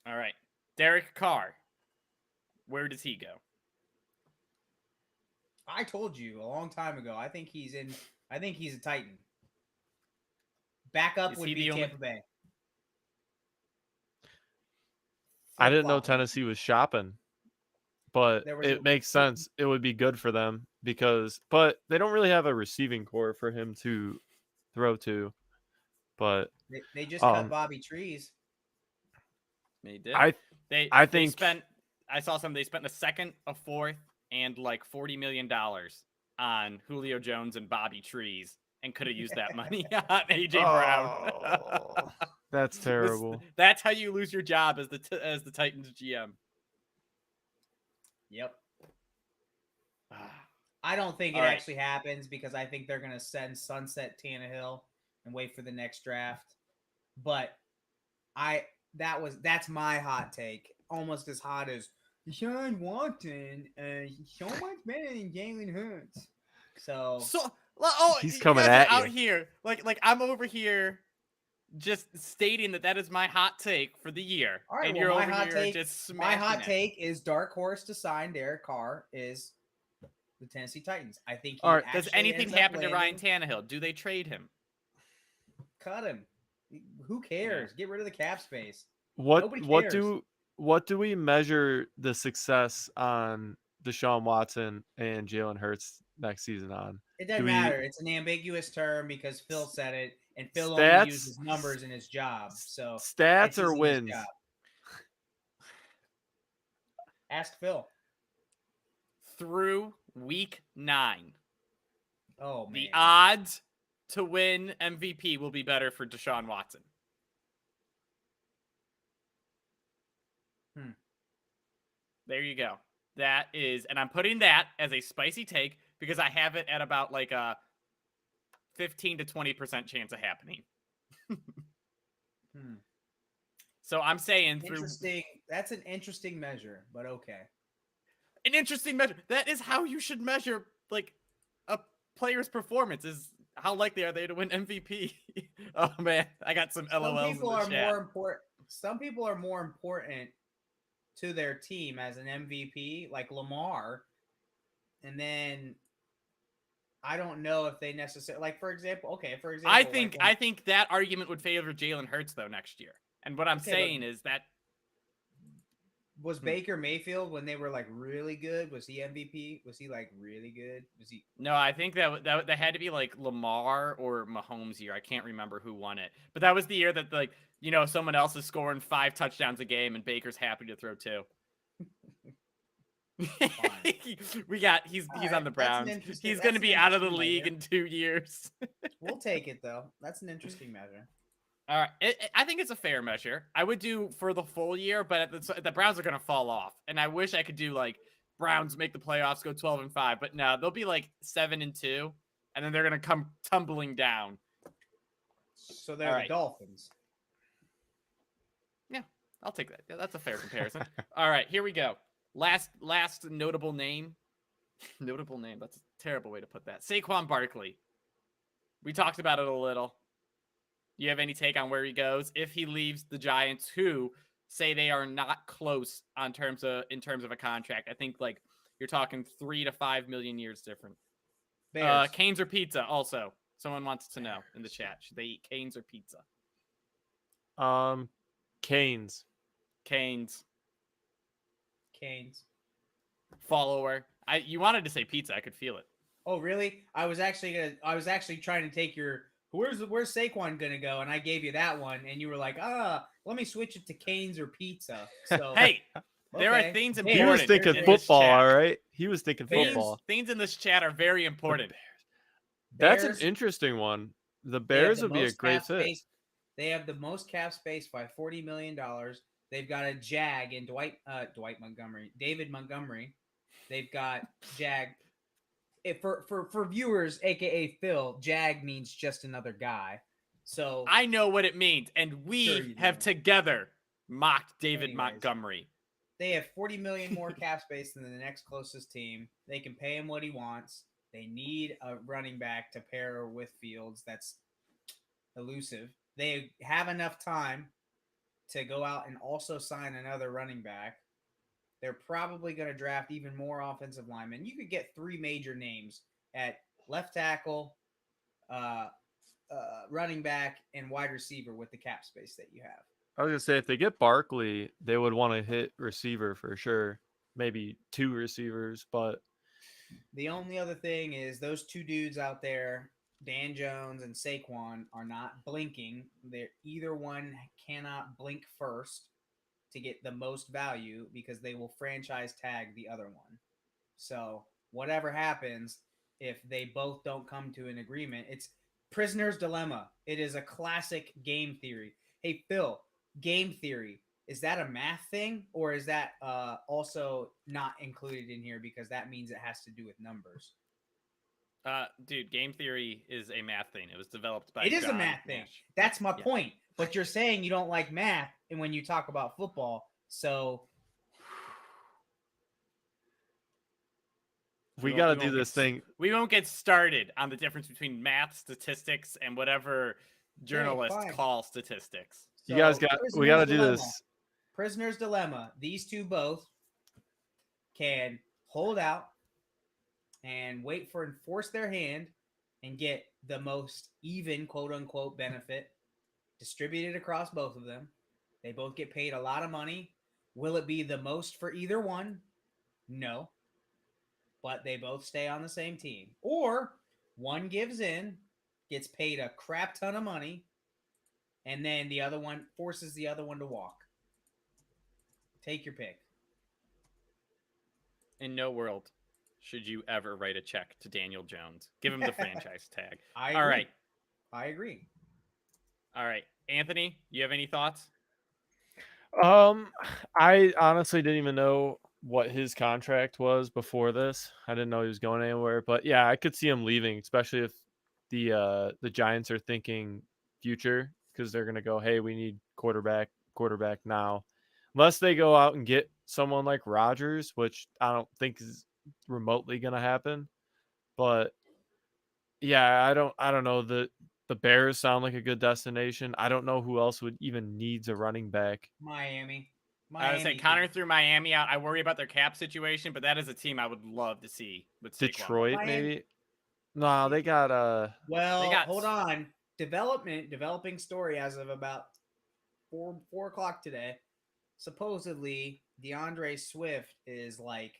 All right. Derek Carr. Where does he go? I told you a long time ago. I think he's a Titan. Backup would be Tampa Bay. I didn't know Tennessee was shopping, but it makes sense. It would be good for them but they don't really have a receiving core for him to throw to. But they just cut Bobby Trees. They did. I saw some. They spent a second, a fourth, and like $40 million on Julio Jones and Bobby Trees, and could have used that money on AJ Brown. That's terrible. That's how you lose your job as the Titans GM. Yep. I don't think it actually happens because I think they're going to sunset Tannehill and wait for the next draft. But that's my hot take. Almost as hot as Deshaun Watson. He's so much better than Jalen Hurts. So he's coming at you out here. Like I'm over here just stating that is my hot take for the year. All right, and you're over here just smashing my hot take is dark horse to sign Derek Carr is the Tennessee Titans. I think he does anything happen to Ryan Tannehill? Do they trade him? Cut him. Who cares? Yeah. Get rid of the cap space. What do we measure the success on Deshaun Watson and Jalen Hurts next season on? It doesn't matter. It's an ambiguous term because Phil said it, and Phil only uses numbers in his job. So stats or wins? Ask Phil. Through week 9, Oh man. The odds to win MVP will be better for Deshaun Watson. There you go. That is, and I'm putting that as a spicy take because I have it at about like a 15 to 20% chance of happening. So I'm saying interesting. That's an interesting measure, but okay. An interesting measure. That is how you should measure like a player's performance. Is how likely are they to win MVP? Oh man, I got some LOLs. Some people in the are chat. more important. Some people are more important to their team as an MVP, like Lamar, and then I don't know if they necessarily like. For example, I think that argument would favor Jalen Hurts though next year. And what I'm saying is that was Baker Mayfield when they were like really good? Was he MVP? Was he like really good? Was he? No, I think that had to be like Lamar or Mahomes' year. I can't remember who won it, but that was the year that like someone else is scoring 5 touchdowns a game and Baker's happy to throw 2. He's right, on the Browns. He's going to be out of the league in 2 years. We'll take it though. That's an interesting measure. All right, I think it's a fair measure. I would do for the full year, but the Browns are going to fall off, and I wish I could do like Browns make the playoffs, go 12-5, but no, they'll be like 7-2, and then they're going to come tumbling down. So they're the Dolphins. Yeah, I'll take that. Yeah, that's a fair comparison. All right, here we go. Last notable name. Notable name. That's a terrible way to put that. Saquon Barkley. We talked about it a little. Do you have any take on where he goes if he leaves the Giants, who say they are not close in terms of a contract? I think like you're talking 3 to 5 million years different. Bears. Canes or pizza? Also, someone wants to know in the chat: should they eat Canes or pizza? Canes. Canes. Follower. You wanted to say pizza. I could feel it. Oh really? I was actually trying to take your. Where's Saquon gonna go? And I gave you that one, and you were like, let me switch it to Canes or pizza. So hey, there are things important. He was thinking football, all right. He was thinking football. Things in this chat are very important. That's an interesting one. The Bears would be a great fit. They have the most cap space by $40 million. They've got a Jag in David Montgomery. They've got Jag. For viewers, aka Phil, Jag means just another guy. So I know what it means, and we have together mocked David Montgomery. They have $40 million more cap space than the next closest team. They can pay him what he wants. They need a running back to pair with Fields that's elusive. They have enough time to go out and also sign another running back. They're probably going to draft even more offensive linemen. You could get 3 major names at left tackle, running back, and wide receiver with the cap space that you have. I was going to say, if they get Barkley, they would want to hit receiver for sure. Maybe 2 receivers, but the only other thing is those 2 dudes out there, Dan Jones and Saquon, are not blinking. Either one cannot blink first to get the most value because they will franchise tag the other one. So whatever happens, if they both don't come to an agreement, it's prisoner's dilemma. It is a classic game theory. Hey, Phil, game theory, is that a math thing or is that also not included in here because that means it has to do with numbers? Dude, game theory is a math thing. It was developed by It is a math thing. That's my point. But you're saying you don't like math and when you talk about football, so we got to do this thing. We won't get started on the difference between math, statistics, and whatever journalists call statistics. So, we got to do this. Prisoner's dilemma. These 2 both can hold out and wait for and force their hand and get the most even, quote unquote, benefit distributed across both of them. They both get paid a lot of money. Will it be the most for either one? No. But they both stay on the same team. Or one gives in, gets paid a crap ton of money, and then the other one forces the other one to walk. Take your pick. In no world should you ever write a check to Daniel Jones. Give him the franchise tag. I All agree. right. I agree. All right. Anthony, you have any thoughts? I honestly didn't even know what his contract was before this. I didn't know he was going anywhere, but yeah, I could see him leaving, especially if the Giants are thinking future because they're gonna go, hey, we need quarterback now. Unless they go out and get someone like Rodgers, which I don't think is remotely gonna happen. But yeah, I don't know. The Bears sound like a good destination. I don't know who else would even needs a running back. Miami. I would say Connor threw Miami out. I worry about their cap situation, but that is a team I would love to see with Saquon. Detroit, maybe. No, they got hold on. Developing story as of about 4 o'clock today. Supposedly, DeAndre Swift is like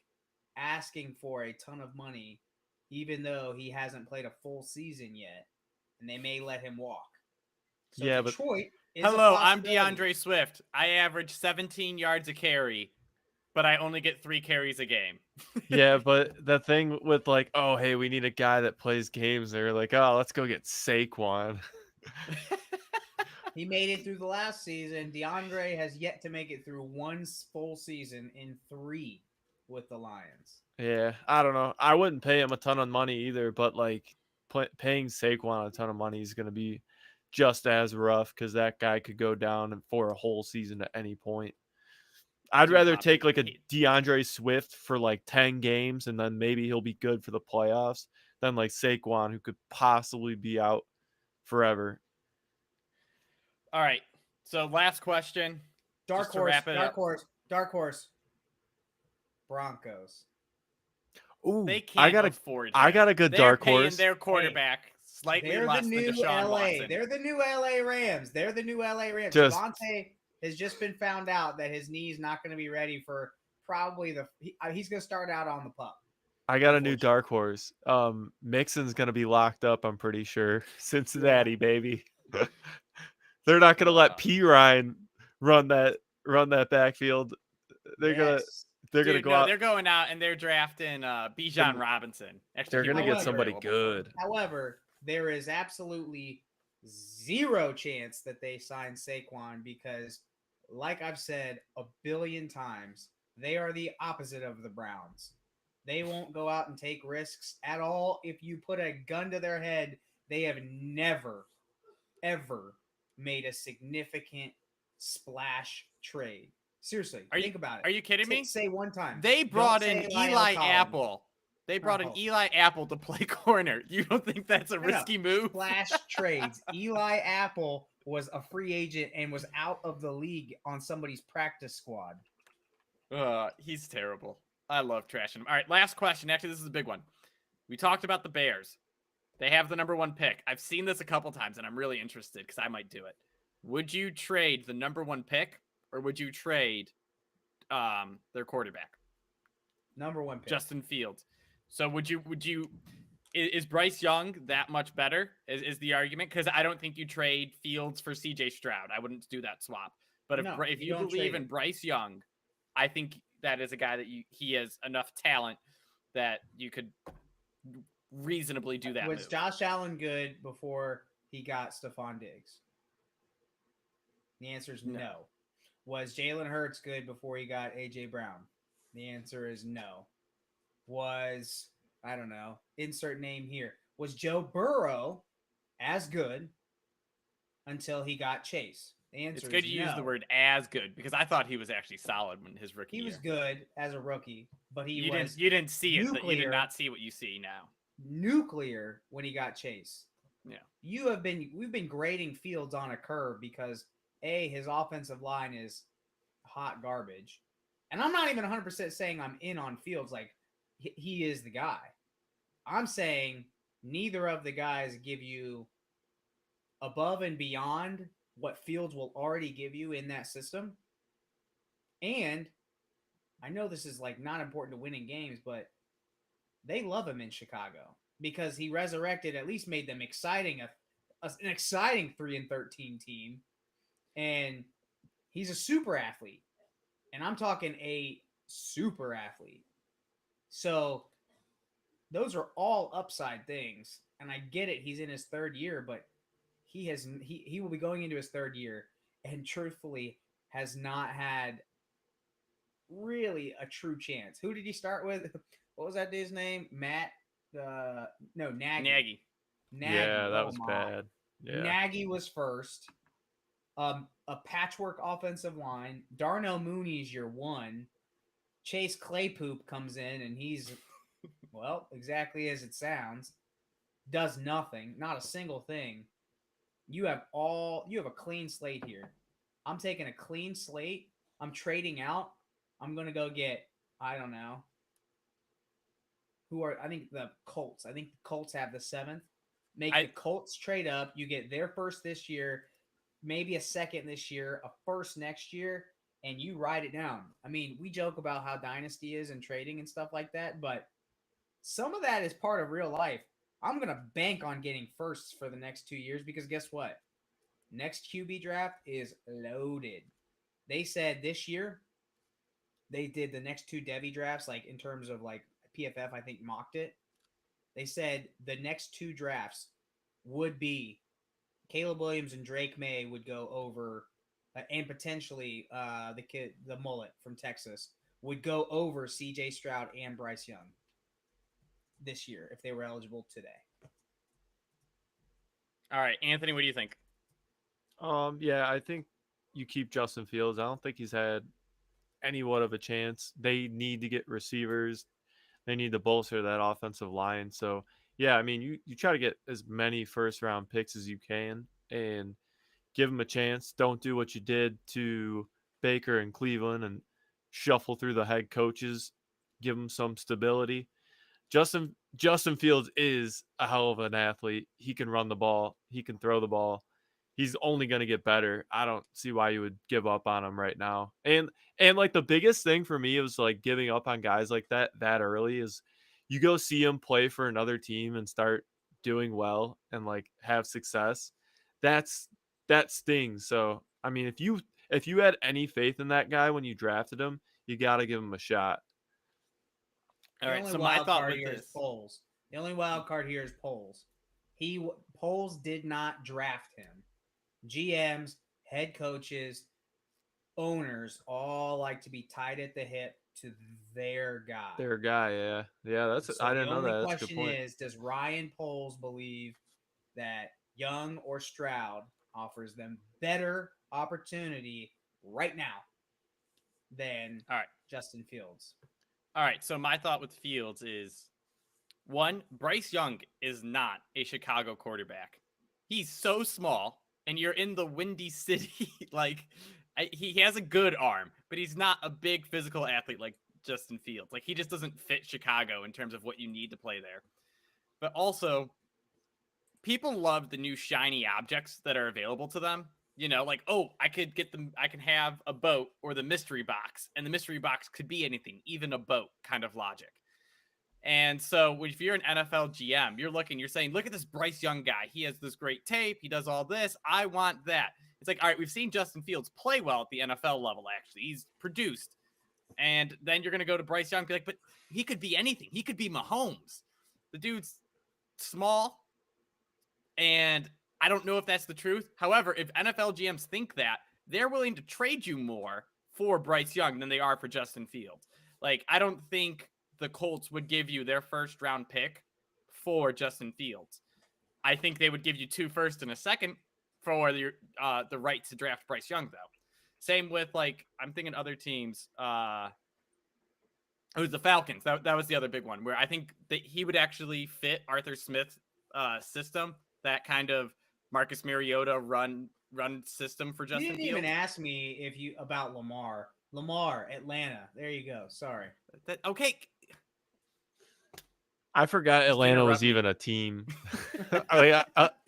asking for a ton of money, even though he hasn't played a full season yet, and they may let him walk. So yeah, Detroit but hello, I'm DeAndre Swift. I average 17 yards a carry, but I only get 3 carries a game. Yeah, but the thing with like, oh, hey, we need a guy that plays games. They're like, oh, let's go get Saquon. He made it through the last season. DeAndre has yet to make it through 1 full season in 3 with the Lions. Yeah, I don't know. I wouldn't pay him a ton of money either, but like paying Saquon a ton of money is going to be just as rough because that guy could go down for a whole season at any point. I'd rather take like a DeAndre Swift for like 10 games and then maybe he'll be good for the playoffs than like Saquon, who could possibly be out forever. All right. So last question. Dark horse. Broncos. Ooh, they can't afford that. I got a good dark horse. They're paying their quarterback slightly less than Deshaun Watson. They're the new LA Rams. Javonte has just been found out that his knee's not going to be ready for probably he's going to start out on the pup. I got a new dark horse. Mixon's going to be locked up, I'm pretty sure. Cincinnati, baby. They're not going to let P. Ryan run that backfield. They're going to go out. They're going out and they're drafting Bijan Robinson. Actually, they're going to get somebody good. However, there is absolutely zero chance that they sign Saquon because, like I've said a billion times, they are the opposite of the Browns. They won't go out and take risks at all. If you put a gun to their head, they have never, ever made a significant splash trade. Seriously, think about it. Are you kidding me? Say one time. They brought in Eli Apple. They brought in Eli Apple to play corner. You don't think that's a risky move? Splash trades. Eli Apple was a free agent and was out of the league on somebody's practice squad. He's terrible. I love trashing him. All right, last question. Actually, this is a big one. We talked about the Bears. They have the number 1 pick. I've seen this a couple times, and I'm really interested because I might do it. Would you trade the number 1 pick, or would you trade their quarterback? Number 1 pick. Justin Fields. So would you is Bryce Young that much better is the argument? Because I don't think you trade Fields for CJ Stroud. I wouldn't do that swap. But if you believe in Bryce Young, I think that is a guy that he has enough talent that you could reasonably do that. Was Josh Allen good before he got Stephon Diggs? The answer is no. Was Jalen Hurts good before he got A.J. Brown? The answer is no. Was, I don't know, insert name here. Was Joe Burrow as good until he got Chase? The answer is no. It's good you use the word as good because I thought he was actually solid when his rookie year. He was good as a rookie, but you didn't see it. You did not see what you see now. Nuclear when he got Chase. Yeah. We've been grading Fields on a curve because his offensive line is hot garbage. And I'm not even 100% saying I'm in on Fields like he is the guy. I'm saying neither of the guys give you above and beyond what Fields will already give you in that system. And I know this is like not important to winning games, but they love him in Chicago because he resurrected, at least made them exciting, an exciting 3-13 team. And he's a super athlete. And I'm talking a super athlete. So those are all upside things. And I get it. He's in his third year, but he will be going into his third year and truthfully has not had really a true chance. Who did he start with? What was that dude's name? Matt? No, Nagy. Yeah, that Oh was my. bad. Yeah. Nagy was first. A patchwork offensive line. Darnell Mooney's your one. Chase Claypoop comes in and he's, well, exactly as it sounds, does nothing, not a single thing. You have a clean slate here. I'm taking a clean slate. I'm trading out. I'm gonna go get, I don't know, I think the Colts. I think the Colts have the 7th. The Colts trade up. You get their first this year, maybe a second this year, a first next year, and you write it down. I mean, we joke about how dynasty is and trading and stuff like that, but some of that is part of real life. I'm going to bank on getting firsts for the next 2 years because guess what? Next QB draft is loaded. They said this year they did the next 2 Devy drafts, like in terms of like PFF, I think mocked it. They said the next 2 drafts would be Caleb Williams and Drake May would go over, and potentially the mullet from Texas would go over C.J. Stroud and Bryce Young this year if they were eligible today. All right, Anthony, what do you think? Yeah, I think you keep Justin Fields. I don't think he's had anyone of a chance. They need to get receivers. They need to bolster that offensive line. So, yeah, I mean, you try to get as many first-round picks as you can and give them a chance. Don't do what you did to Baker and Cleveland and shuffle through the head coaches. Give them some stability. Justin Fields is a hell of an athlete. He can run the ball. He can throw the ball. He's only going to get better. I don't see why you would give up on him right now. And like the biggest thing for me was like giving up on guys like that early is you go see him play for another team and start doing well and like have success. That stings. So, I mean, if you had any faith in that guy when you drafted him, you got to give him a shot. All right, so my thought with this. Polls. The only wild card here is Polls. Polls did not draft him. GMs, head coaches, owners all like to be tied at the hip to their guy. Their guy, yeah. That's so I didn't know that. The only question is, does Ryan Poles believe that Young or Stroud offers them better opportunity right now than Justin Fields? All right, so my thought with Fields is, one, Bryce Young is not a Chicago quarterback. He's so small, and you're in the Windy City. Like, he has a good arm, but he's not a big physical athlete like Justin Fields. Like, he just doesn't fit Chicago in terms of what you need to play there. But also, people love the new shiny objects that are available to them. You know, like, oh, I can have a boat or the mystery box, and the mystery box could be anything, even a boat kind of logic. And so if you're an NFL GM, you're saying, look at this Bryce Young guy. He has this great tape. He does all this. I want that. It's like, all right, we've seen Justin Fields play well at the NFL level, actually. He's produced. And then you're going to go to Bryce Young and be like, but he could be anything. He could be Mahomes. The dude's small, and I don't know if that's the truth. However, if NFL GMs think that, they're willing to trade you more for Bryce Young than they are for Justin Fields. Like, I don't think the Colts would give you their first round pick for Justin Fields. I think they would give you 2 firsts and a second for the right to draft Bryce Young, though. Same with, like, I'm thinking other teams. It was the Falcons. That was the other big one where I think that he would actually fit Arthur Smith's system, that kind of Marcus Mariota run system for Justin Fields. You didn't even ask me about Lamar. Lamar, Atlanta. There you go. Sorry. Okay. I forgot Atlanta was even a team.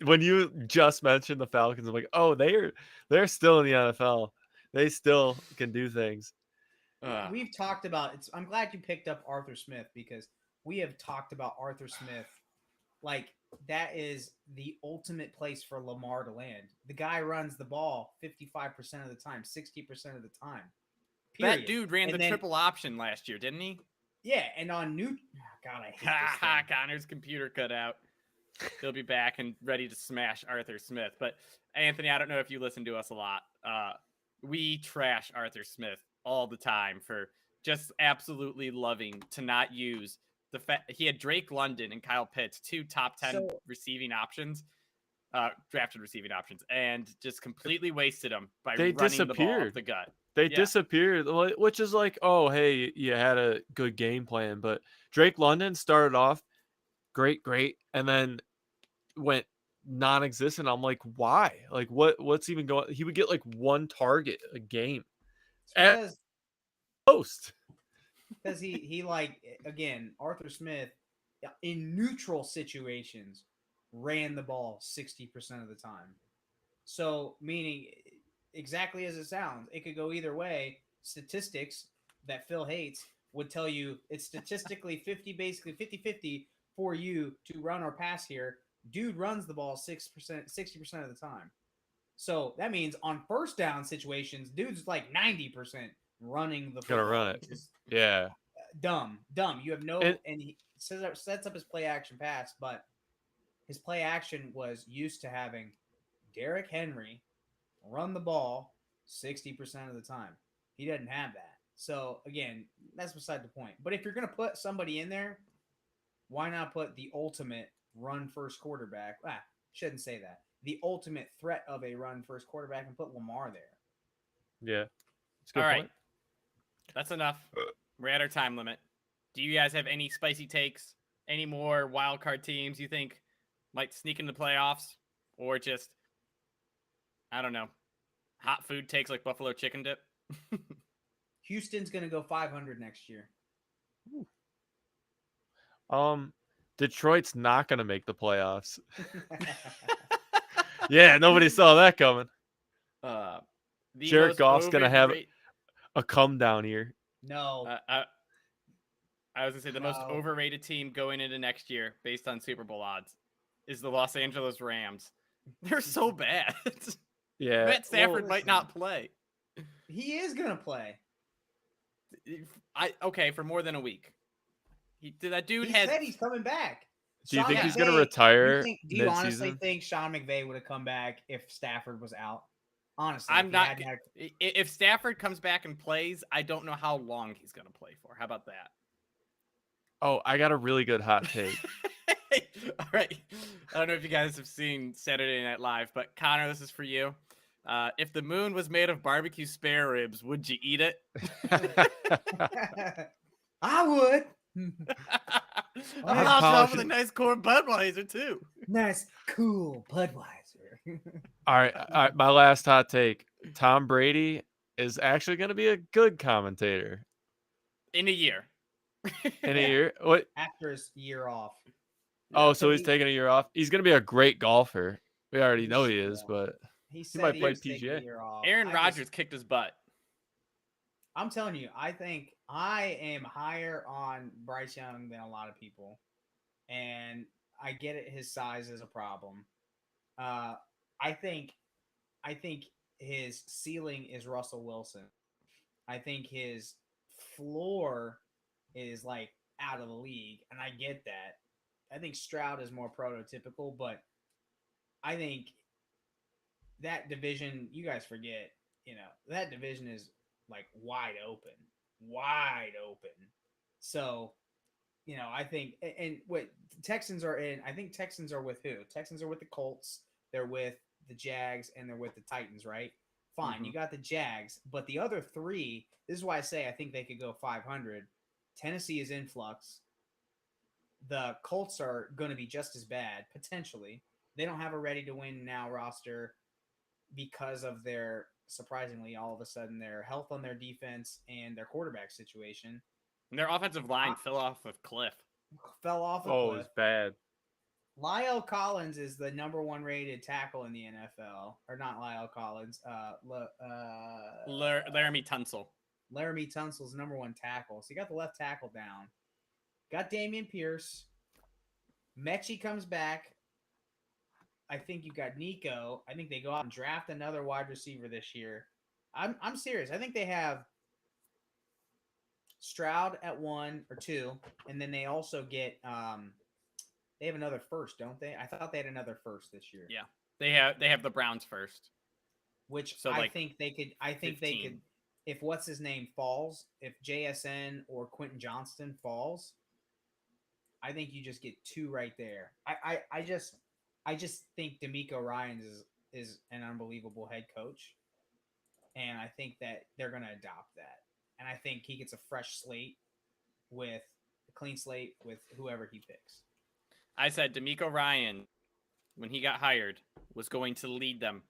When you just mentioned the Falcons, I'm like, oh, they're still in the NFL. They still can do things. We've talked about it. I'm glad you picked up Arthur Smith because we have talked about Arthur Smith. Like, that is the ultimate place for Lamar to land. The guy runs the ball 55% of the time, 60% of the time. Period. That dude ran triple option last year, didn't he? Yeah, and on new. God, I hate this Ha thing. Connor's computer cut out. He'll be back and ready to smash Arthur Smith. But Anthony, I don't know if you listen to us a lot. We trash Arthur Smith all the time for just absolutely loving to not use the fact he had Drake London and Kyle Pitts, 2 top 10 So receiving options, drafted receiving options, and just completely wasted them by They running the ball up disappeared. the gut. They Yeah. disappeared, which is like, oh, hey, you had a good game plan. But Drake London started off great, and then went non-existent. I'm like, why? Like, what's even going? He would get like 1 target a game at because most. he like again Arthur Smith in neutral situations ran the ball 60% of the time. So meaning exactly as it sounds, it could go either way. Statistics that Phil hates would tell you it's statistically 50-50 for you to run or pass here. Dude runs the ball 60% of the time. So that means on first down situations, dude's like 90% running the football. Gonna run it. Which is Yeah. dumb. You have no, and he sets up his play action pass, but his play action was used to having Derrick Henry run the ball 60% of the time. He doesn't have that. So again, that's beside the point. But if you're gonna put somebody in there, why not put the ultimate run first quarterback? Shouldn't say that. The ultimate threat of a run first quarterback and put Lamar there. Yeah. That's a good All right. point. That's enough. We're at our time limit. Do you guys have any spicy takes? Any more wild card teams you think might sneak into the playoffs? Or just, I don't know, hot food takes like buffalo chicken dip? Houston's gonna go 500 next year. Detroit's not gonna make the playoffs. Yeah, nobody saw that coming. Jared Goff's gonna have a come down here. No. I was gonna say the most overrated team going into next year based on Super Bowl odds is the Los Angeles Rams. They're so bad. Yeah. Matt Stafford might not play. He is gonna play. Okay, for more than a week. He said he's coming back. Do you think he's gonna retire? Do you honestly think Sean McVay would have come back if Stafford was out? Honestly, I'm not. If Stafford comes back and plays, I don't know how long he's gonna play for. How about that? Oh, I got a really good hot take. All right. I don't know if you guys have seen Saturday Night Live, but Connor, this is for you. If the moon was made of barbecue spare ribs, would you eat it? I would. I'm off with a nice cool Budweiser too. Nice, cool Budweiser. All right. My last hot take: Tom Brady is actually going to be a good commentator in a year. In a year? What? After his year off. Oh, so he's taking a year off. He's going to be a great golfer. We already know he is, but he might play PGA. Aaron Rodgers kicked his butt. I'm telling you, I think I am higher on Bryce Young than a lot of people, and I get it. His size is a problem. I think his ceiling is Russell Wilson. I think his floor is like out of the league, and I get that. I think Stroud is more prototypical, but I think that division, you guys forget, that division is like wide open. So, I think, and what Texans are in, I think Texans are with who? Texans are with the Colts. They're with the Jags, and they're with the Titans, right? Fine. Mm-hmm. You got the Jags, but the other three, this is why I say I think they could go 500. Tennessee is in flux. The Colts are going to be just as bad, potentially. They don't have a ready-to-win now roster because of their, surprisingly, all of a sudden, their health on their defense and their quarterback situation. And their offensive line fell off a cliff. Oh, it's bad. Lyle Collins is the number 1 rated tackle in the NFL. Or not Lyle Collins. Laramie Tunsil. Laramie Tunsil's number 1 tackle. So you got the left tackle down. Got Damian Pierce. Mechie comes back. I think you got Nico. I think they go out and draft another wide receiver this year. I'm serious. I think they have Stroud at 1 or 2, and then they also get they have another first, don't they? I thought they had another first this year. Yeah, they have the Browns first, which so I think they could. I think 15. they could. If what's his name falls, if JSN or Quentin Johnston falls, I think you just get 2 right there. I just think D'Amico Ryans is an unbelievable head coach, and I think that they're going to adopt that. And I think he gets a fresh slate with a clean slate with whoever he picks. I said D'Amico Ryan, when he got hired, was going to lead them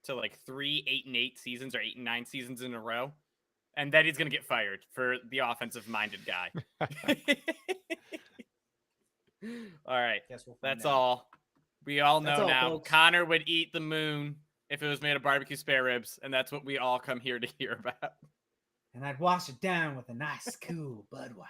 to like 3 8-8 seasons or 8-9 seasons in a row, and then he's going to get fired for the offensive-minded guy. All right, that's all. We all know now. Folks. Connor would eat the moon if it was made of barbecue spare ribs, and that's what we all come here to hear about. And I'd wash it down with a nice, cool Budweiser.